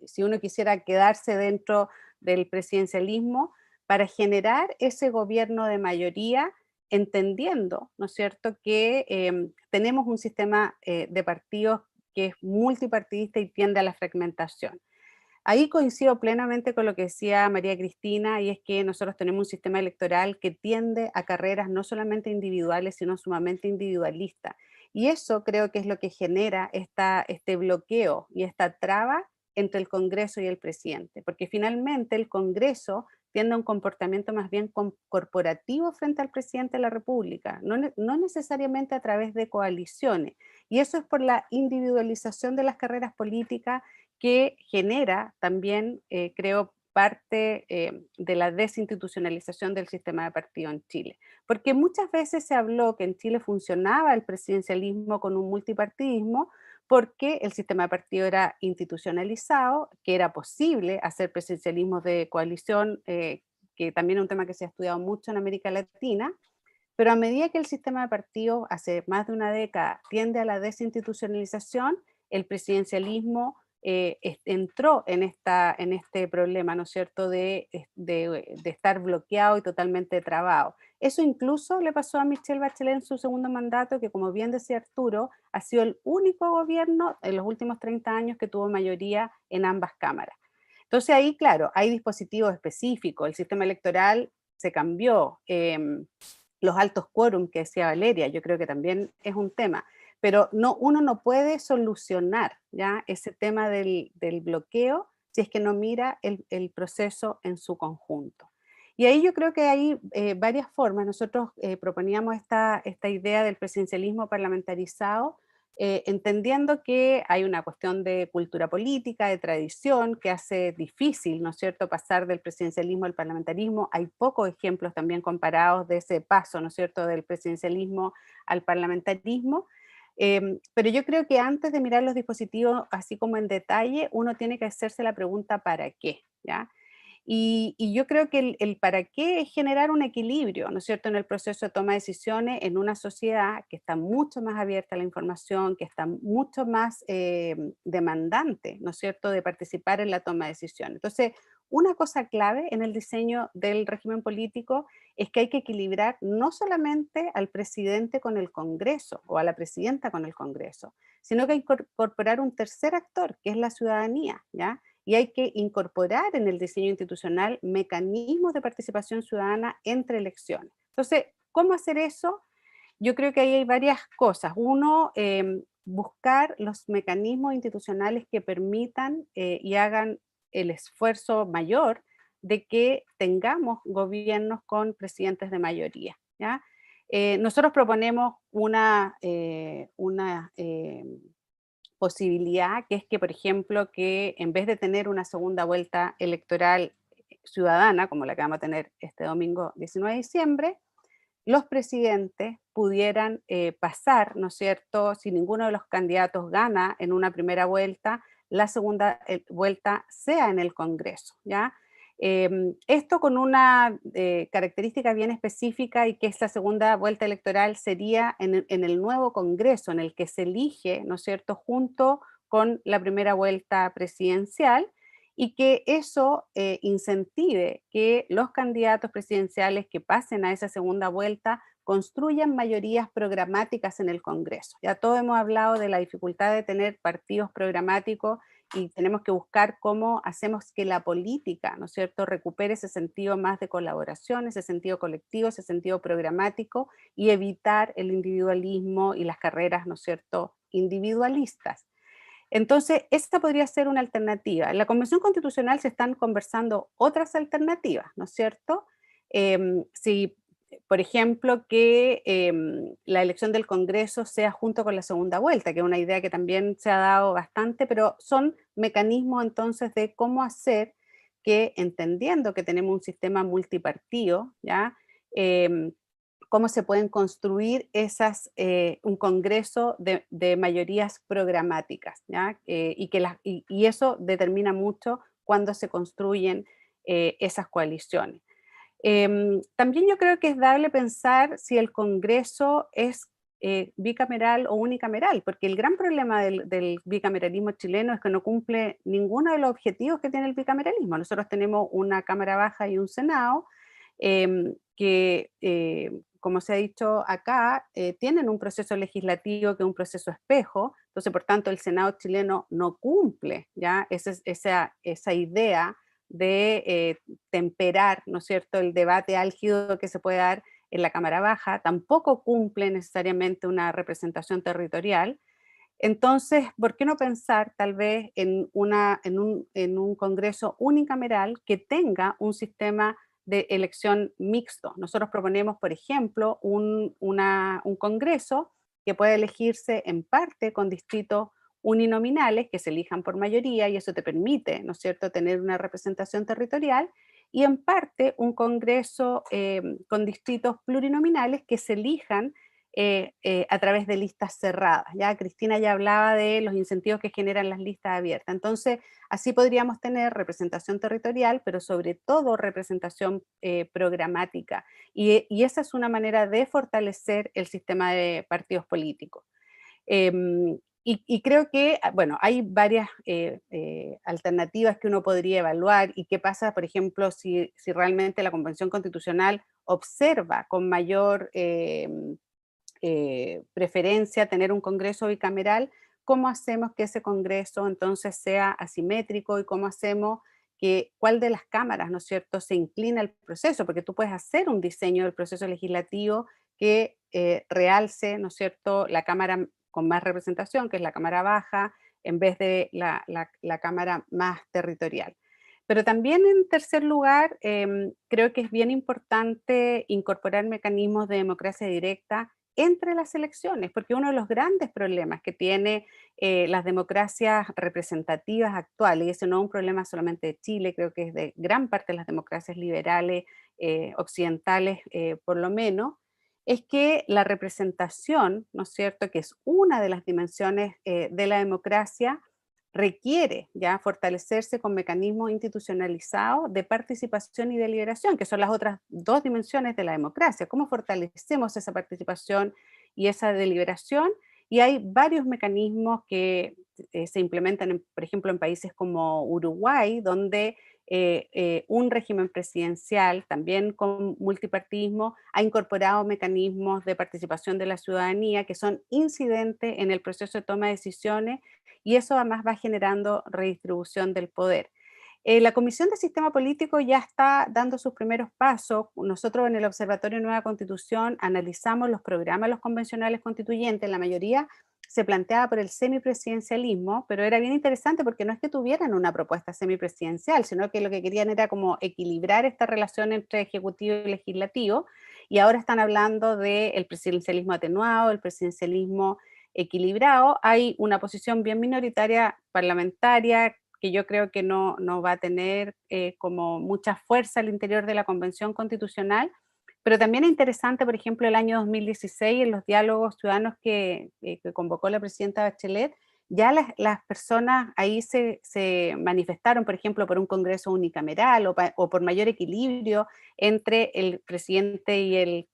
si uno quisiera quedarse dentro del presidencialismo para generar ese gobierno de mayoría, entendiendo, ¿no es cierto?, que tenemos un sistema de partidos que es multipartidista y tiende a la fragmentación. Ahí coincido plenamente con lo que decía María Cristina, y es que nosotros tenemos un sistema electoral que tiende a carreras no solamente individuales, sino sumamente individualistas. Y eso creo que es lo que genera este bloqueo y esta traba entre el Congreso y el presidente, porque finalmente el Congreso tiende a un comportamiento más bien corporativo frente al presidente de la República, no necesariamente a través de coaliciones. Y eso es por la individualización de las carreras políticas que genera también, creo, parte de la desinstitucionalización del sistema de partido en Chile. Porque muchas veces se habló que en Chile funcionaba el presidencialismo con un multipartidismo porque el sistema de partido era institucionalizado, que era posible hacer presidencialismo de coalición, que también es un tema que se ha estudiado mucho en América Latina, pero a medida que el sistema de partidos hace más de una década tiende a la desinstitucionalización, el presidencialismo entró en este problema, ¿no es cierto?, de estar bloqueado y totalmente trabado. Eso incluso le pasó a Michelle Bachelet en su segundo mandato, que, como bien decía Arturo, ha sido el único gobierno en los últimos 30 años que tuvo mayoría en ambas cámaras. Entonces ahí, claro, hay dispositivos específicos, el sistema electoral se cambió, los altos quórum que decía Valeria, yo creo que también es un tema, pero uno no puede solucionar ya ese tema del bloqueo si es que no mira el proceso en su conjunto. Y ahí yo creo que hay varias formas. Nosotros proponíamos esta idea del presidencialismo parlamentarizado, entendiendo que hay una cuestión de cultura política, de tradición, que hace difícil, ¿no es cierto?, pasar del presidencialismo al parlamentarismo. Hay pocos ejemplos también comparados de ese paso, ¿no es cierto?, del presidencialismo al parlamentarismo. Pero yo creo que antes de mirar los dispositivos así como en detalle, uno tiene que hacerse la pregunta ¿para qué? ¿Ya? Y yo creo que el para qué es generar un equilibrio, ¿no es cierto?, en el proceso de toma de decisiones en una sociedad que está mucho más abierta a la información, que está mucho más demandante, ¿no es cierto?, de participar en la toma de decisiones. Entonces, una cosa clave en el diseño del régimen político es que hay que equilibrar no solamente al presidente con el Congreso o a la presidenta con el Congreso, sino que hay que incorporar un tercer actor, que es la ciudadanía, ¿ya? Y hay que incorporar en el diseño institucional mecanismos de participación ciudadana entre elecciones. Entonces, ¿cómo hacer eso? Yo creo que ahí hay varias cosas. Uno, buscar los mecanismos institucionales que permitan y hagan el esfuerzo mayor de que tengamos gobiernos con presidentes de mayoría, ¿ya? Nosotros proponemos una posibilidad, que es que, por ejemplo, que en vez de tener una segunda vuelta electoral ciudadana, como la que vamos a tener este domingo 19 de diciembre, los presidentes pudieran pasar, ¿no es cierto?, si ninguno de los candidatos gana en una primera vuelta, la segunda vuelta sea en el Congreso, ¿ya? Esto con una característica bien específica, y que esta segunda vuelta electoral sería en el nuevo Congreso, en el que se elige, ¿no es cierto?, junto con la primera vuelta presidencial, y que eso incentive que los candidatos presidenciales que pasen a esa segunda vuelta construyan mayorías programáticas en el Congreso. Ya todos hemos hablado de la dificultad de tener partidos programáticos, y tenemos que buscar cómo hacemos que la política, ¿no es cierto?, recupere ese sentido más de colaboración, ese sentido colectivo, ese sentido programático, y evitar el individualismo y las carreras, ¿no es cierto?, individualistas. Entonces, esta podría ser una alternativa. En la Convención Constitucional se están conversando otras alternativas, ¿no es cierto? Si, por ejemplo, que la elección del Congreso sea junto con la segunda vuelta, que es una idea que también se ha dado bastante, pero son mecanismos entonces de cómo hacer que, entendiendo que tenemos un sistema multipartido, ¿ya? Cómo se pueden construir un congreso de mayorías programáticas, ¿ya? Y eso determina mucho cuándo se construyen esas coaliciones. También yo creo que es dable pensar si el Congreso es bicameral o unicameral, porque el gran problema del bicameralismo chileno es que no cumple ninguno de los objetivos que tiene el bicameralismo. Nosotros tenemos una Cámara Baja y un Senado, que, como se ha dicho acá, tienen un proceso legislativo que es un proceso espejo. Entonces, por tanto, el Senado chileno no cumple, ¿ya? Esa idea de temperar, ¿no es cierto?, el debate álgido que se puede dar en la Cámara Baja. Tampoco cumple necesariamente una representación territorial. Entonces, ¿por qué no pensar tal vez en un Congreso unicameral que tenga un sistema de elección mixto? Nosotros proponemos, por ejemplo, un Congreso que pueda elegirse en parte con distritos uninominales que se elijan por mayoría, y eso te permite, ¿no es cierto?, tener una representación territorial, y en parte un Congreso con distritos plurinominales que se elijan a través de listas cerradas. Ya Cristina ya hablaba de los incentivos que generan las listas abiertas. Entonces, así podríamos tener representación territorial, pero sobre todo representación programática. Y esa es una manera de fortalecer el sistema de partidos políticos. Y creo que, bueno, hay varias alternativas que uno podría evaluar. ¿Y qué pasa, por ejemplo, si realmente la Convención Constitucional observa con mayor preferencia tener un Congreso bicameral? ¿Cómo hacemos que ese Congreso entonces sea asimétrico, y cómo hacemos cuál de las cámaras, ¿no es cierto?, se inclina al proceso? Porque tú puedes hacer un diseño del proceso legislativo que realce, ¿no es cierto?, la cámara con más representación, que es la Cámara Baja, en vez de la cámara más territorial. Pero también, en tercer lugar, creo que es bien importante incorporar mecanismos de democracia directa entre las elecciones, porque uno de los grandes problemas que tiene las democracias representativas actuales, y ese no es un problema solamente de Chile, creo que es de gran parte de las democracias liberales occidentales, por lo menos, es que la representación, ¿no es cierto?, que es una de las dimensiones de la democracia, requiere ya fortalecerse con mecanismos institucionalizados de participación y deliberación, que son las otras dos dimensiones de la democracia. ¿Cómo fortalecemos esa participación y esa deliberación? Y hay varios mecanismos que se implementan, por ejemplo, en países como Uruguay, donde un régimen presidencial, también con multipartismo, ha incorporado mecanismos de participación de la ciudadanía que son incidentes en el proceso de toma de decisiones, y eso además va generando redistribución del poder. La Comisión de Sistema Político ya está dando sus primeros pasos. Nosotros en el Observatorio Nueva Constitución analizamos los programas de los convencionales constituyentes, la mayoría se planteaba por el semipresidencialismo, pero era bien interesante porque no es que tuvieran una propuesta semipresidencial, sino que lo que querían era como equilibrar esta relación entre ejecutivo y legislativo, y ahora están hablando del presidencialismo atenuado, el presidencialismo equilibrado. Hay una posición bien minoritaria parlamentaria que yo creo que no va a tener como mucha fuerza al interior de la Convención Constitucional, pero también es interesante, por ejemplo, el año 2016, en los diálogos ciudadanos que convocó la presidenta Bachelet, ya las personas ahí se manifestaron, por ejemplo, por un Congreso unicameral o por mayor equilibrio entre el presidente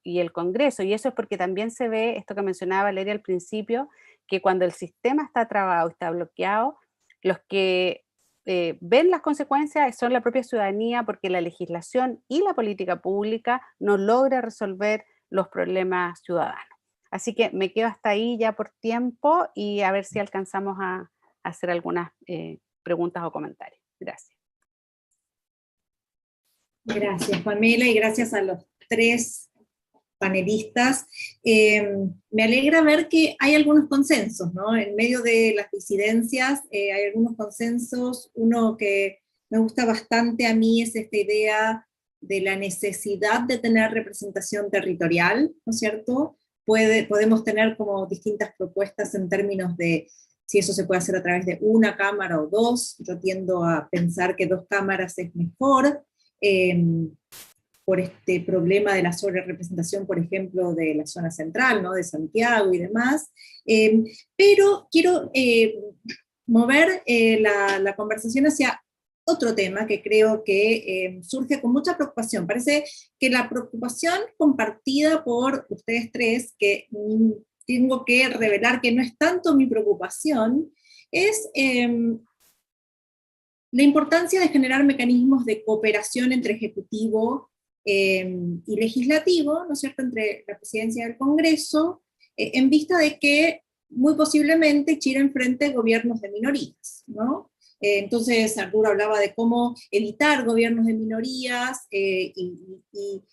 y el Congreso, y eso es porque también se ve, esto que mencionaba Valeria al principio, que cuando el sistema está trabado, está bloqueado, los que ven las consecuencias son la propia ciudadanía, porque la legislación y la política pública no logra resolver los problemas ciudadanos. Así que me quedo hasta ahí ya por tiempo y a ver si alcanzamos a hacer algunas preguntas o comentarios. Gracias. Gracias, Pamela, y gracias a los tres panelistas. Me alegra ver que hay algunos consensos, ¿no? En medio de las disidencias hay algunos consensos. Uno que me gusta bastante a mí es esta idea de la necesidad de tener representación territorial, ¿no es cierto? Podemos tener como distintas propuestas en términos de si eso se puede hacer a través de una cámara o dos. Yo tiendo a pensar que 2 cámaras es mejor, por este problema de la sobrerepresentación, por ejemplo, de la zona central, ¿no? De Santiago y demás. Pero quiero mover la conversación hacia otro tema que creo que surge con mucha preocupación. Parece que la preocupación compartida por ustedes tres, que tengo que revelar que no es tanto mi preocupación, es la importancia de generar mecanismos de cooperación entre ejecutivo y legislativo, ¿no es cierto?, entre la presidencia del Congreso, en vista de que muy posiblemente Chile enfrente gobiernos de minorías, ¿no? Entonces Arturo hablaba de cómo evitar gobiernos de minorías, y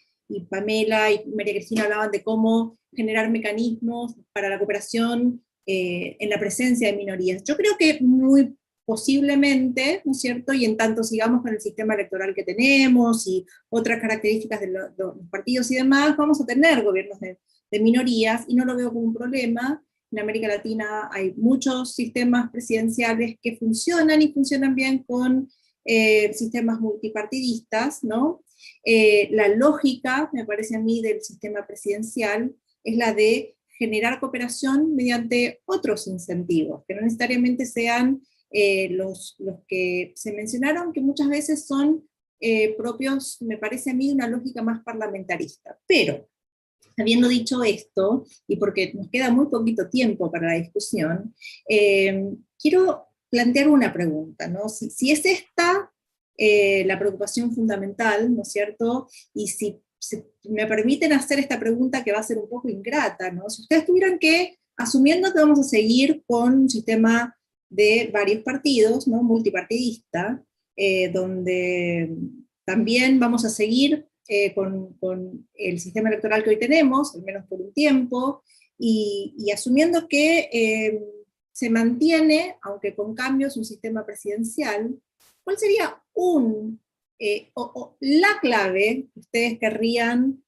Pamela y María Cristina hablaban de cómo generar mecanismos para la cooperación en la presencia de minorías. Yo creo que muy posiblemente, ¿no es cierto?, y en tanto sigamos con el sistema electoral que tenemos y otras características de los partidos y demás, vamos a tener gobiernos de minorías, y no lo veo como un problema. En América Latina hay muchos sistemas presidenciales que funcionan y funcionan bien con sistemas multipartidistas, ¿no? La lógica, me parece a mí, del sistema presidencial es la de generar cooperación mediante otros incentivos, que no necesariamente sean los que se mencionaron, que muchas veces son propios, me parece a mí, de una lógica más parlamentarista. Pero, habiendo dicho esto, y porque nos queda muy poquito tiempo para la discusión, quiero plantear una pregunta, ¿no? Si es esta la preocupación fundamental, ¿no es cierto? Y si me permiten hacer esta pregunta, que va a ser un poco ingrata, ¿no? Si ustedes tuvieran que, asumiendo que vamos a seguir con un sistema de varios partidos, ¿no?, multipartidista, donde también vamos a seguir con el sistema electoral que hoy tenemos, al menos por un tiempo, y asumiendo que se mantiene, aunque con cambios, un sistema presidencial, ¿cuál sería la clave que ustedes querrían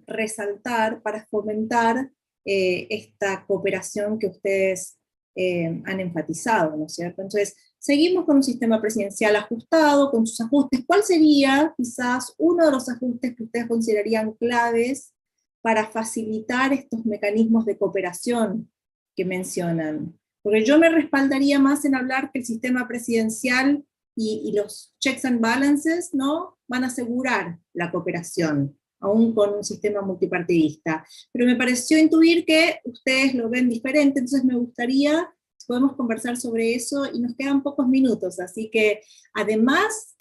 resaltar para fomentar esta cooperación que ustedes han enfatizado, ¿no es cierto? Entonces, seguimos con un sistema presidencial ajustado, con sus ajustes. ¿Cuál sería quizás uno de los ajustes que ustedes considerarían claves para facilitar estos mecanismos de cooperación que mencionan? Porque yo me respaldaría más en hablar que el sistema presidencial y los checks and balances, ¿no?, van a asegurar la cooperación, aún con un sistema multipartidista. Pero me pareció intuir que ustedes lo ven diferente, entonces me gustaría podemos conversar sobre eso y nos quedan pocos minutos, así que además,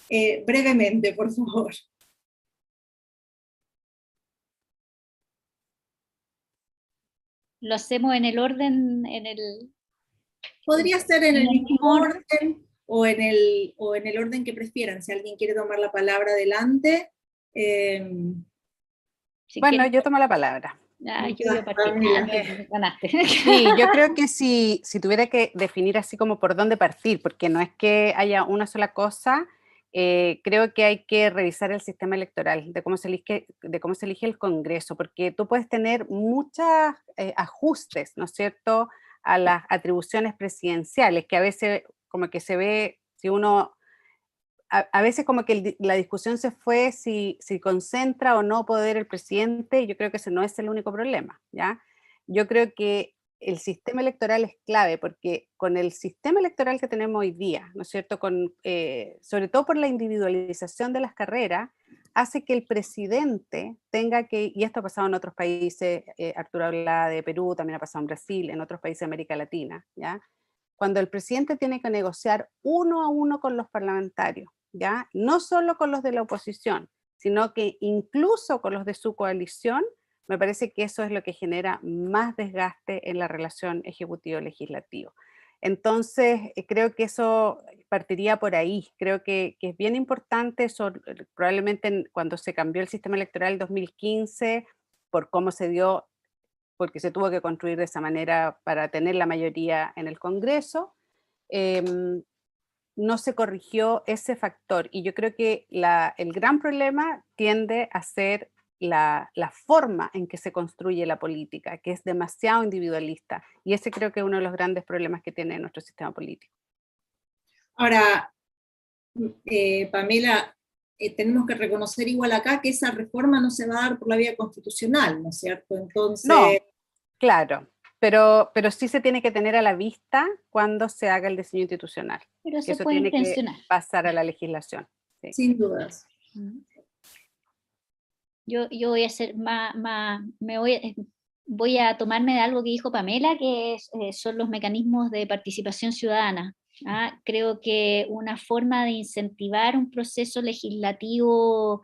brevemente, por favor. Lo hacemos en el orden, Podría ser en el mismo orden. orden o en el orden que prefieran. Si alguien quiere tomar la palabra, adelante. Si Bueno, quieres, yo tomo la palabra. yo voy a partir. Ganaste. Sí, yo creo que si tuviera que definir así como por dónde partir, porque no es que haya una sola cosa, creo que hay que revisar el sistema electoral, de cómo se elige el Congreso, porque tú puedes tener muchos ajustes, ¿no es cierto?, a las atribuciones presidenciales, que a veces como que se ve, si uno, a veces como que la discusión se fue si concentra o no poder el presidente, y yo creo que ese no es el único problema, ¿ya? Yo creo que el sistema electoral es clave, porque con el sistema electoral que tenemos hoy día, ¿no es cierto?, sobre todo por la individualización de las carreras, hace que el presidente tenga que, y esto ha pasado en otros países, Arturo habla de Perú, también ha pasado en Brasil, en otros países de América Latina, ¿ya? Cuando el presidente tiene que negociar uno a uno con los parlamentarios, ¿ya? No solo con los de la oposición, sino que incluso con los de su coalición, me parece que eso es lo que genera más desgaste en la relación ejecutivo-legislativo. Entonces, creo que eso partiría por ahí. Creo que es bien importante, probablemente cuando se cambió el sistema electoral en 2015, por cómo se dio, porque se tuvo que construir de esa manera para tener la mayoría en el Congreso, no se corrigió ese factor. Y yo creo que el gran problema tiende a ser la forma en que se construye la política, que es demasiado individualista. Y ese creo que es uno de los grandes problemas que tiene nuestro sistema político. Ahora, Pamela, tenemos que reconocer igual acá que esa reforma no se va a dar por la vía constitucional, ¿no es cierto? Entonces... No, claro, pero sí se tiene que tener a la vista cuando se haga el diseño institucional. Pero que se eso puede tiene intencionar. que pasar a la legislación. Sí. Sin dudas. Yo voy a hacer voy a tomarme de algo que dijo Pamela, que son los mecanismos de participación ciudadana. Creo que una forma de incentivar un proceso legislativo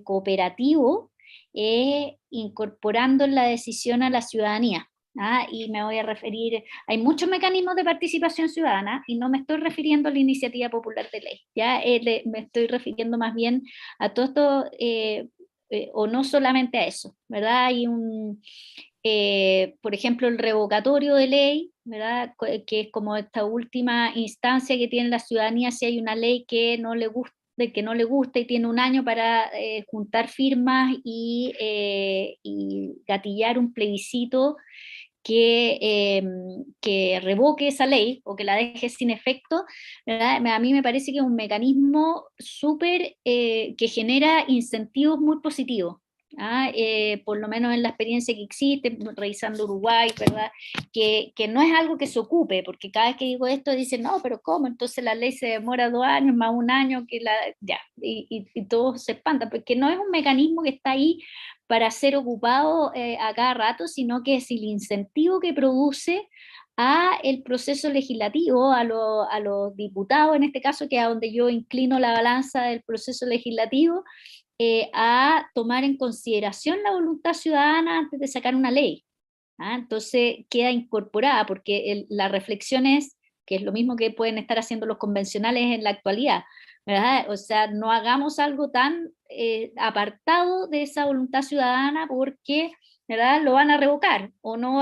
cooperativo es incorporando en la decisión a la ciudadanía. Y me voy a referir, hay muchos mecanismos de participación ciudadana y no me estoy refiriendo a la iniciativa popular de ley, me estoy refiriendo más bien a todo esto, o no solamente a eso, ¿verdad? Hay por ejemplo, el revocatorio de ley, ¿verdad? Que es como esta última instancia que tiene la ciudadanía si hay una ley que no le gusta, y tiene un año para juntar firmas y gatillar un plebiscito que revoque esa ley o que la deje sin efecto, ¿verdad? A mí me parece que es un mecanismo súper que genera incentivos muy positivos. Por lo menos en la experiencia que existe, revisando Uruguay, ¿verdad? Que no es algo que se ocupe, porque cada vez que digo esto dicen, no, pero ¿cómo? Entonces la ley se demora 2 años, más 1 año, y todos se espantan, porque no es un mecanismo que está ahí para ser ocupado a cada rato, sino que es el incentivo que produce a el proceso legislativo, a los diputados, en este caso, que es a donde yo inclino la balanza del proceso legislativo, a tomar en consideración la voluntad ciudadana antes de sacar una ley. Entonces queda incorporada, porque la reflexión es, que es lo mismo que pueden estar haciendo los convencionales en la actualidad, ¿verdad? O sea, no hagamos algo tan apartado de esa voluntad ciudadana porque, ¿verdad?, lo van a revocar o no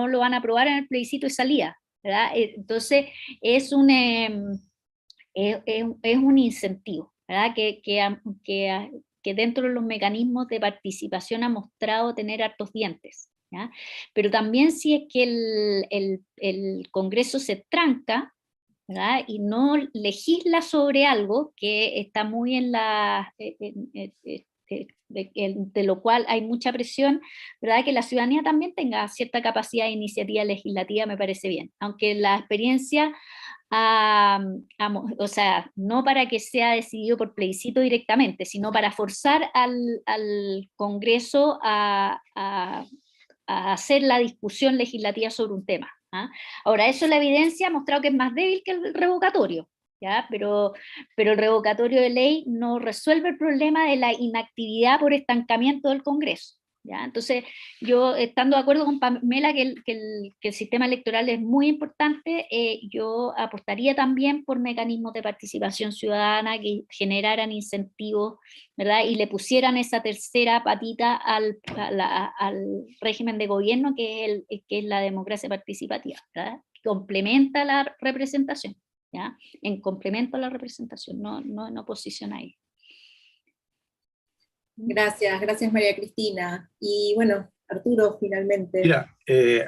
lo van a aprobar en el plebiscito de salida, ¿verdad? Entonces es un incentivo, ¿verdad? Que dentro de los mecanismos de participación ha mostrado tener hartos dientes, ¿ya? Pero también si es que el Congreso se tranca, ¿verdad?, y no legisla sobre algo que está muy de lo cual hay mucha presión, ¿verdad?, que la ciudadanía también tenga cierta capacidad de iniciativa legislativa, me parece bien, aunque la experiencia, o sea, no para que sea decidido por plebiscito directamente, sino para forzar al Congreso a hacer la discusión legislativa sobre un tema. ¿ah? Ahora, eso la evidencia ha mostrado que es más débil que el revocatorio, ¿ya? Pero el revocatorio de ley no resuelve el problema de la inactividad por estancamiento del Congreso, ¿ya? Entonces, yo estando de acuerdo con Pamela que el sistema electoral es muy importante, yo apostaría también por mecanismos de participación ciudadana que generaran incentivos, ¿verdad? Y le pusieran esa tercera patita al régimen de gobierno que es la democracia participativa, ¿verdad? Complementa la representación, ¿ya? En complemento a la representación, no en oposición a ella. Gracias María Cristina. Y bueno, Arturo, finalmente. Mira,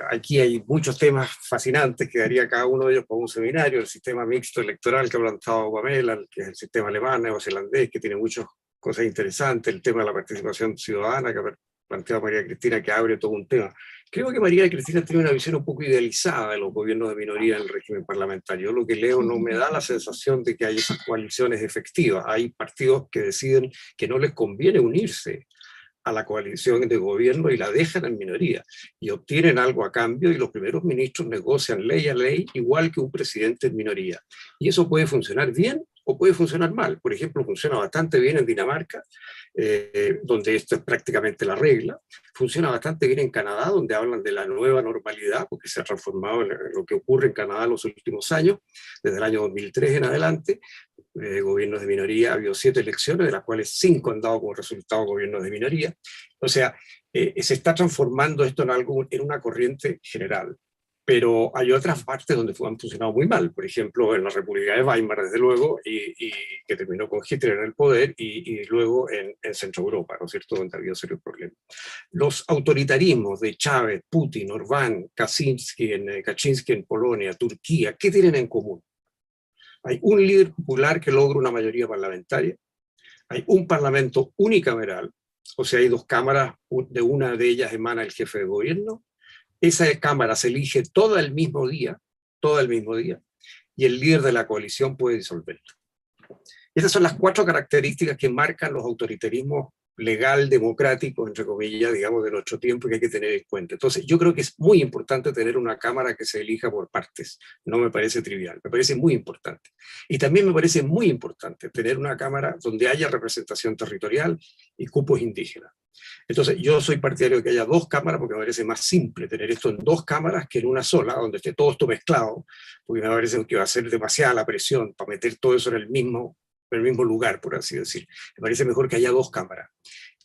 aquí hay muchos temas fascinantes que daría cada uno de ellos para un seminario. El sistema mixto electoral que ha planteado Pamela, que es el sistema alemán, neozelandés, que tiene muchas cosas interesantes. El tema de la participación ciudadana que ha planteado María Cristina, que abre todo un tema. Creo que María Cristina tiene una visión un poco idealizada de los gobiernos de minoría en el régimen parlamentario. Lo que leo no me da la sensación de que hay esas coaliciones efectivas. Hay partidos que deciden que no les conviene unirse a la coalición de gobierno y la dejan en minoría y obtienen algo a cambio, y los primeros ministros negocian ley a ley igual que un presidente en minoría. Y eso puede funcionar bien o puede funcionar mal. Por ejemplo, funciona bastante bien en Dinamarca, donde esto es prácticamente la regla. Funciona bastante bien en Canadá, donde hablan de la nueva normalidad, porque se ha transformado en lo que ocurre en Canadá en los últimos años, desde el año 2003 en adelante. Gobiernos de minoría, ha habido 7 elecciones, de las cuales 5 han dado como resultado gobiernos de minoría. O sea, se está transformando esto en una corriente general. Pero hay otras partes donde han funcionado muy mal, por ejemplo, en la República de Weimar, desde luego, y que terminó con Hitler en el poder, y luego en Centro Europa, ¿no es cierto?, donde ha habido serios problemas. Los autoritarismos de Chávez, Putin, Orbán, Kaczynski en Polonia, Turquía, ¿qué tienen en común? Hay un líder popular que logra una mayoría parlamentaria, hay un parlamento unicameral, o sea, hay 2 cámaras, de una de ellas emana el jefe de gobierno. Esa cámara se elige todo el mismo día, y el líder de la coalición puede disolverla. Esas son las 4 características que marcan los autoritarismos legal, democráticos, entre comillas, digamos, de nuestro tiempo, que hay que tener en cuenta. Entonces, yo creo que es muy importante tener una cámara que se elija por partes. No me parece trivial, me parece muy importante. Y también me parece muy importante tener una cámara donde haya representación territorial y cupos indígenas. Entonces, yo soy partidario de que haya 2 cámaras, porque me parece más simple tener esto en 2 cámaras que en una sola, donde esté todo esto mezclado, porque me parece que va a ser demasiada la presión para meter todo eso en el mismo lugar, por así decir. Me parece mejor que haya 2 cámaras.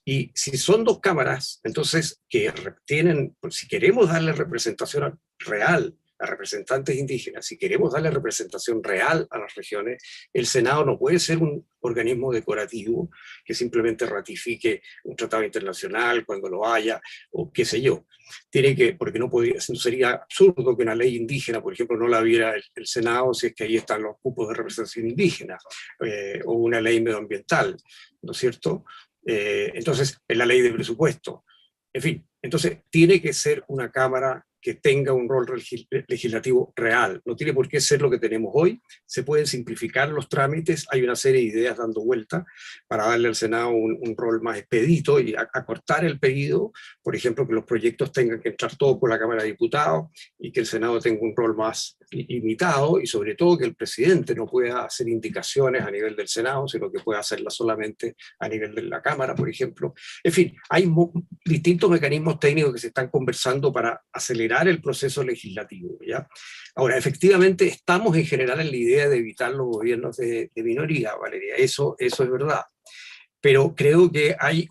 Y si son 2 cámaras, entonces, que tienen, si queremos darle representación real a representantes indígenas, si queremos darle representación real a las regiones, el Senado no puede ser un organismo decorativo que simplemente ratifique un tratado internacional cuando lo haya, o qué sé yo. Tiene que, porque no sería absurdo que una ley indígena, por ejemplo, no la viera el Senado si es que ahí están los cupos de representación indígena, o una ley medioambiental, ¿no es cierto? Entonces, en la ley de presupuesto. En fin, entonces tiene que ser una Cámara que tenga un rol legislativo real. No tiene por qué ser lo que tenemos hoy. Se pueden simplificar los trámites. Hay una serie de ideas dando vuelta para darle al Senado un rol más expedito y acortar el pedido. Por ejemplo, que los proyectos tengan que entrar todos por la Cámara de Diputados y que el Senado tenga un rol más limitado, y sobre todo que el presidente no pueda hacer indicaciones a nivel del Senado, sino que pueda hacerlas solamente a nivel de la Cámara, por ejemplo. En fin, hay distintos mecanismos técnicos que se están conversando para acelerar el proceso legislativo, ¿ya? Ahora, efectivamente, estamos en general en la idea de evitar los gobiernos de minoría, Valeria, eso es verdad. Pero creo que hay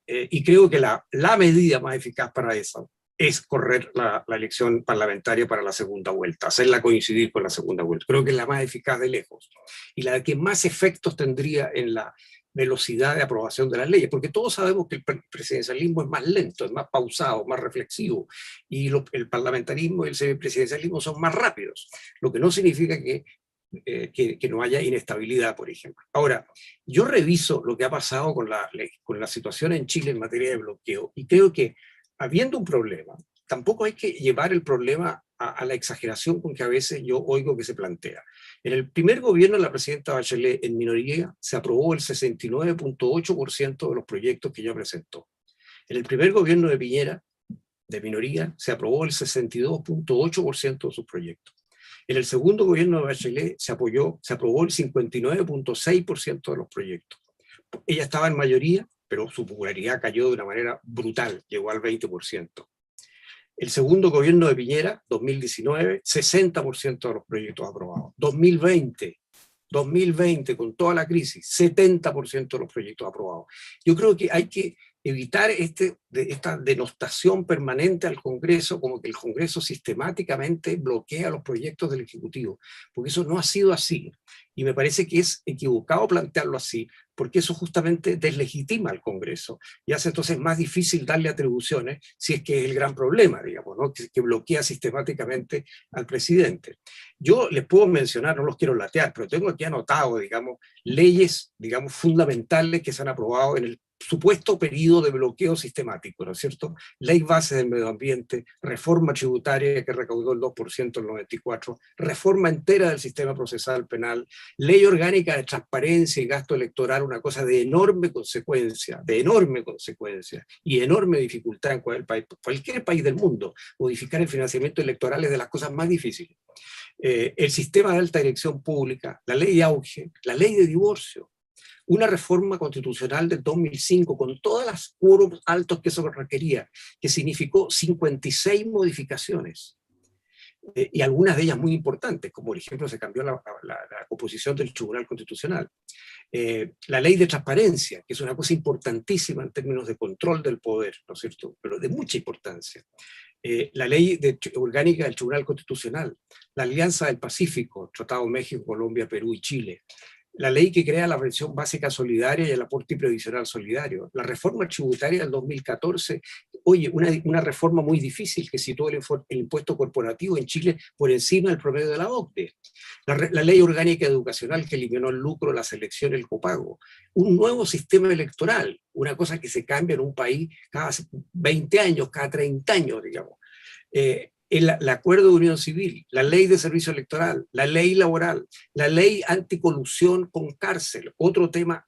y creo que la medida más eficaz para eso es correr la elección parlamentaria para la segunda vuelta, hacerla coincidir con la segunda vuelta. Creo que es la más eficaz de lejos, y la que más efectos tendría en la velocidad de aprobación de las leyes, porque todos sabemos que el presidencialismo es más lento, es más pausado, más reflexivo, y el parlamentarismo y el semipresidencialismo son más rápidos, lo que no significa que no haya inestabilidad, por ejemplo. Ahora, yo reviso lo que ha pasado con la situación en Chile en materia de bloqueo, y creo que, habiendo un problema, tampoco hay que llevar el problema a la exageración con que a veces yo oigo que se plantea. En el primer gobierno de la presidenta Bachelet, en minoría, se aprobó el 69.8% de los proyectos que ella presentó. En el primer gobierno de Piñera, de minoría, se aprobó el 62.8% de sus proyectos. En el segundo gobierno de Bachelet se aprobó el 59.6% de los proyectos. Ella estaba en mayoría, pero su popularidad cayó de una manera brutal, llegó al 20%. El segundo gobierno de Piñera, 2019, 60% de los proyectos aprobados. 2020, con toda la crisis, 70% de los proyectos aprobados. Yo creo que hay que evitar esta denostación permanente al Congreso, como que el Congreso sistemáticamente bloquea los proyectos del Ejecutivo, porque eso no ha sido así. Y me parece que es equivocado plantearlo así, porque eso justamente deslegitima al Congreso y hace entonces más difícil darle atribuciones, si es que es el gran problema, digamos, ¿no? que bloquea sistemáticamente al presidente. Yo les puedo mencionar, no los quiero latear, pero tengo aquí anotado, digamos, leyes, digamos, fundamentales que se han aprobado en el supuesto periodo de bloqueo sistemático, ¿no es cierto? Ley base del medio ambiente, reforma tributaria que recaudó el 2% en el 94, reforma entera del sistema procesal penal, ley orgánica de transparencia y gasto electoral, una cosa de enorme consecuencia y enorme dificultad en cualquier país del mundo. Modificar el financiamiento electoral es de las cosas más difíciles. El sistema de alta dirección pública, la ley de auge, la ley de divorcio, una reforma constitucional del 2005 con todas las quórums altos que eso requería, que significó 56 modificaciones, y algunas de ellas muy importantes, como por ejemplo se cambió la composición del Tribunal Constitucional. La ley de transparencia, que es una cosa importantísima en términos de control del poder, ¿no es cierto?, pero de mucha importancia. La ley orgánica del Tribunal Constitucional, la Alianza del Pacífico, Tratado México, Colombia, Perú y Chile, la ley que crea la pensión básica solidaria y el aporte previsional solidario, la reforma tributaria del 2014, oye, una reforma muy difícil que situó el impuesto corporativo en Chile por encima del promedio de la OCDE, la ley orgánica educacional que eliminó el lucro, la selección, el copago, un nuevo sistema electoral, una cosa que se cambia en un país cada 20 años, cada 30 años, digamos. El acuerdo de unión civil, la ley de servicio electoral, la ley laboral, la ley anticolusión con cárcel, otro tema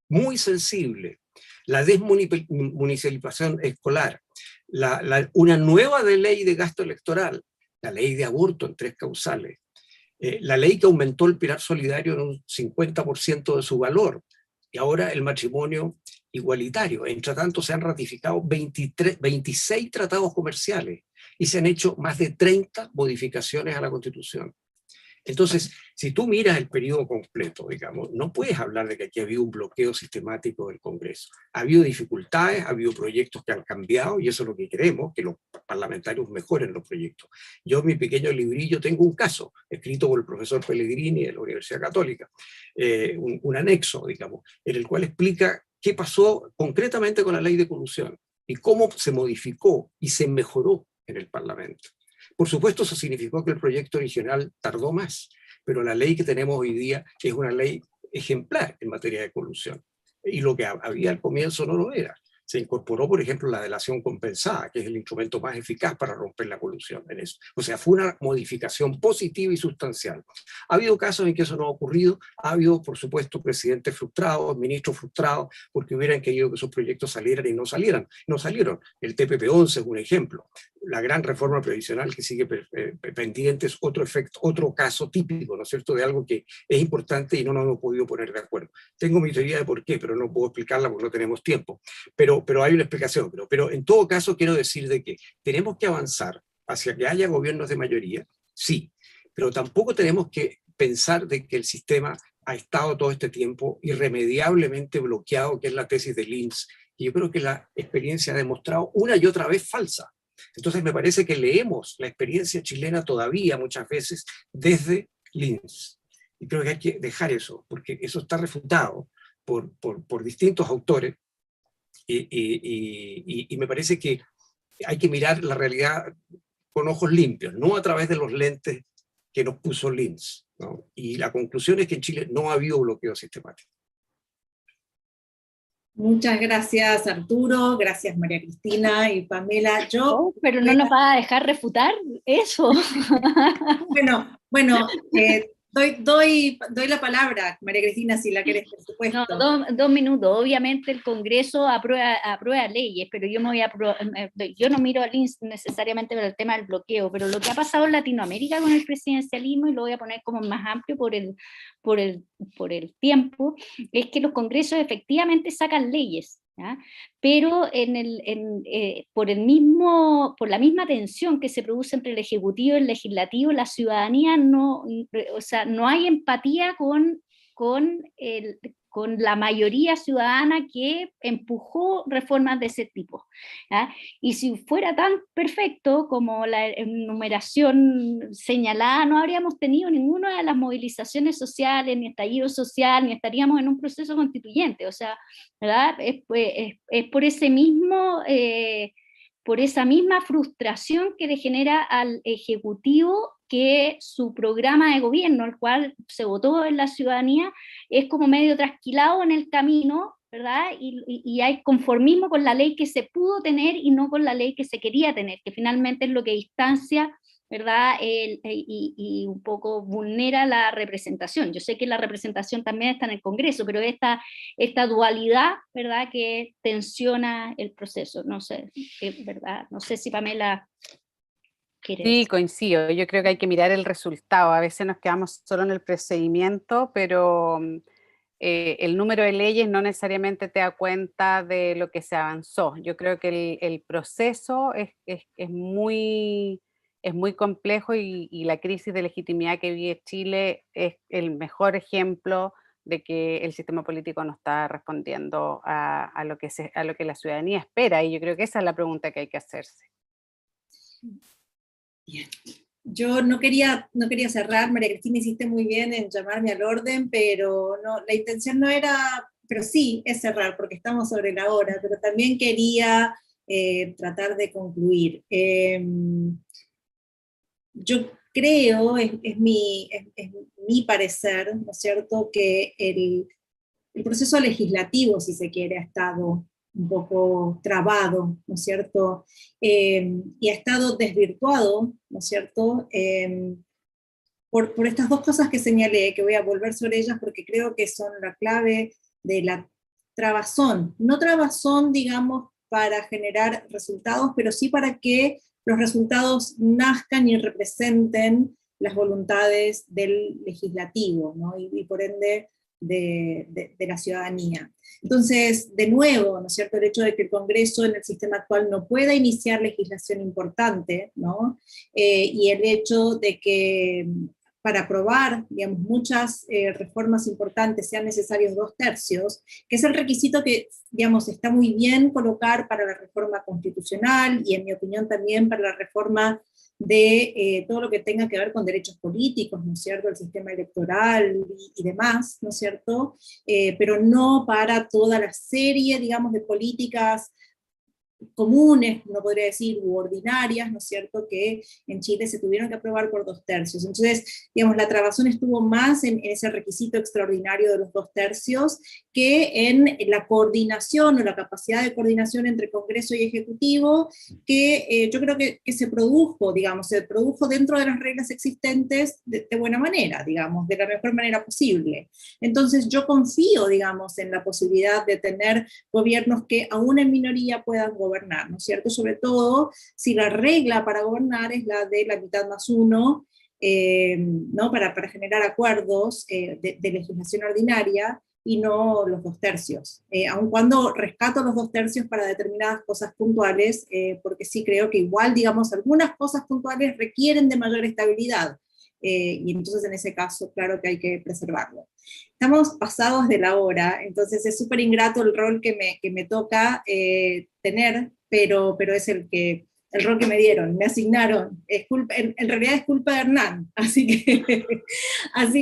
muy sensible, la desmunicipalización escolar, una nueva ley de gasto electoral, la ley de aborto en 3 causales, la ley que aumentó el pilar solidario en un 50% de su valor, y ahora el matrimonio igualitario. Entre tanto se han ratificado 26 tratados comerciales y se han hecho más de 30 modificaciones a la Constitución. Entonces, si tú miras el periodo completo, digamos, no puedes hablar de que aquí ha habido un bloqueo sistemático del Congreso. Ha habido dificultades, ha habido proyectos que han cambiado, y eso es lo que queremos, que los parlamentarios mejoren los proyectos. Yo en mi pequeño librillo tengo un caso, escrito por el profesor Pellegrini de la Universidad Católica, un anexo, digamos, en el cual explica qué pasó concretamente con la ley de colusión y cómo se modificó y se mejoró en el Parlamento. Por supuesto, eso significó que el proyecto original tardó más, pero la ley que tenemos hoy día es una ley ejemplar en materia de colusión. Y lo que había al comienzo no lo era. Se incorporó, por ejemplo, la delación compensada, que es el instrumento más eficaz para romper la colusión en eso. O sea, fue una modificación positiva y sustancial. Ha habido casos en que eso no ha ocurrido, ha habido, por supuesto, presidentes frustrados, ministros frustrados, porque hubieran querido que esos proyectos salieran y no salieran. No salieron. El TPP-11 es un ejemplo. La gran reforma previsional que sigue pendiente es otro caso típico, ¿no es cierto?, de algo que es importante y no nos hemos podido poner de acuerdo. Tengo mi teoría de por qué, pero no puedo explicarla porque no tenemos tiempo. Pero hay una explicación. Pero en todo caso quiero decir de que tenemos que avanzar hacia que haya gobiernos de mayoría, sí, pero tampoco tenemos que pensar de que el sistema ha estado todo este tiempo irremediablemente bloqueado, que es la tesis de Linz, y yo creo que la experiencia ha demostrado una y otra vez falsa. Entonces me parece que leemos la experiencia chilena todavía muchas veces desde Linz. Y creo que hay que dejar eso, porque eso está refutado por distintos autores, y me parece que hay que mirar la realidad con ojos limpios, no a través de los lentes que nos puso Linz, ¿no? Y la conclusión es que en Chile no ha habido bloqueo sistemático. Muchas gracias, Arturo, gracias María Cristina y Pamela. Pero no nos va a dejar refutar eso. Bueno, doy la palabra, María Cristina, si la querés, por supuesto. No, dos minutos. Obviamente el Congreso aprueba leyes, pero yo yo no miro al INSS necesariamente por el tema del bloqueo, pero lo que ha pasado en Latinoamérica con el presidencialismo, y lo voy a poner como más amplio por el tiempo, es que los congresos efectivamente sacan leyes, ¿ya? Pero por la misma tensión que se produce entre el Ejecutivo y el Legislativo, la ciudadanía no hay empatía con la mayoría ciudadana que empujó reformas de ese tipo, ¿ya? Y si fuera tan perfecto como la enumeración señalada, no habríamos tenido ninguna de las movilizaciones sociales, ni estallido social, ni estaríamos en un proceso constituyente. O sea, ¿verdad? Es por ese mismo... por esa misma frustración que le genera al Ejecutivo que su programa de gobierno, el cual se votó en la ciudadanía, es como medio trasquilado en el camino, ¿verdad? Y hay conformismo con la ley que se pudo tener y no con la ley que se quería tener, que finalmente es lo que distancia, ¿verdad? Y un poco vulnera la representación. Yo sé que la representación también está en el Congreso, pero esta dualidad, ¿verdad?, que tensiona el proceso. No sé, ¿verdad? No sé si Pamela quiere Sí, decir. coincido. Yo creo que hay que mirar el resultado. A veces nos quedamos solo en el procedimiento, pero el número de leyes no necesariamente te da cuenta de lo que se avanzó. Yo creo que el proceso es muy complejo y la crisis de legitimidad que vive Chile es el mejor ejemplo de que el sistema político no está respondiendo a lo que la ciudadanía espera, y yo creo que esa es la pregunta que hay que hacerse. Bien. Yo no quería cerrar, María Cristina, hiciste muy bien en llamarme al orden, pero no, la intención no era, pero sí es cerrar, porque estamos sobre la hora, pero también quería tratar de concluir. Yo creo, es mi parecer, ¿no es cierto?, que el proceso legislativo, si se quiere, ha estado un poco trabado, ¿no es cierto? Y ha estado desvirtuado, ¿no es cierto? Por estas dos cosas que señalé, que voy a volver sobre ellas porque creo que son la clave de la trabazón. No trabazón, digamos, para generar resultados, pero sí para que los resultados nazcan y representen las voluntades del legislativo, ¿no? Y por ende de la ciudadanía. Entonces, de nuevo, ¿no es cierto?, el hecho de que el Congreso en el sistema actual no pueda iniciar legislación importante, ¿no? Y el hecho de que para aprobar, digamos, muchas reformas importantes sean necesarios 2/3, que es el requisito que, digamos, está muy bien colocar para la reforma constitucional y, en mi opinión, también para la reforma de todo lo que tenga que ver con derechos políticos, ¿no es cierto?, el sistema electoral y demás, ¿no es cierto?, pero no para toda la serie, digamos, de políticas comunes, no podría decir, u ordinarias, ¿no es cierto?, que en Chile se tuvieron que aprobar por 2/3. Entonces, digamos, la trabazón estuvo más en ese requisito extraordinario de los 2/3 que en la coordinación o la capacidad de coordinación entre Congreso y Ejecutivo, que yo creo que se produjo, digamos, se produjo dentro de las reglas existentes de buena manera, digamos, de la mejor manera posible. Entonces, yo confío, digamos, en la posibilidad de tener gobiernos que aún en minoría puedan gobernar, ¿no es cierto? Sobre todo si la regla para gobernar es la de la mitad más uno, ¿no? Para generar acuerdos de legislación ordinaria y no los 2/3. Aun cuando rescato los 2/3 para determinadas cosas puntuales, porque sí creo que igual, digamos, algunas cosas puntuales requieren de mayor estabilidad. Y entonces en ese caso, claro que hay que preservarlo. Estamos pasados de la hora, entonces es súper ingrato el rol que me toca tener, pero es el rol que me dieron, me asignaron. En realidad es culpa de Hernán, así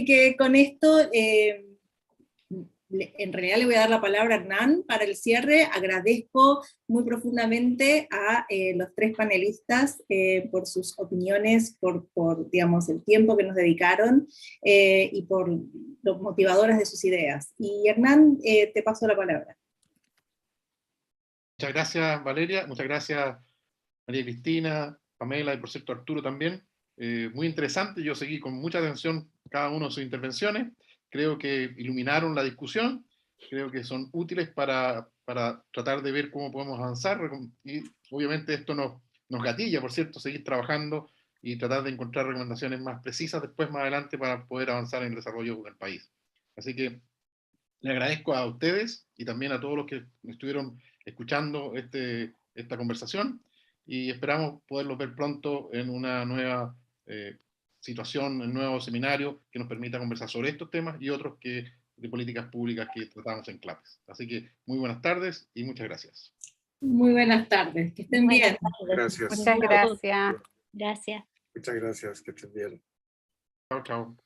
que con esto en realidad le voy a dar la palabra a Hernán para el cierre. Agradezco muy profundamente a los tres panelistas por sus opiniones, por digamos, el tiempo que nos dedicaron y por los motivadoras de sus ideas. Y Hernán, te paso la palabra. Muchas gracias, Valeria. Muchas gracias, María Cristina, Pamela y por cierto Arturo también. muy interesante. Yo seguí con mucha atención cada una de sus intervenciones. Creo que iluminaron la discusión. Creo que son útiles para tratar de ver cómo podemos avanzar. Y obviamente esto nos gatilla, por cierto, seguir trabajando y tratar de encontrar recomendaciones más precisas después, más adelante, para poder avanzar en el desarrollo del país. Así que le agradezco a ustedes y también a todos los que estuvieron escuchando esta conversación, y esperamos poderlos ver pronto en una nueva situación, en un nuevo seminario que nos permita conversar sobre estos temas y otros de políticas públicas que tratamos en CLAPES. Así que muy buenas tardes y muchas gracias. Muy buenas tardes, que estén bien. Gracias. Muchas gracias. Gracias. Muchas gracias, que estén bien. Chao, chao.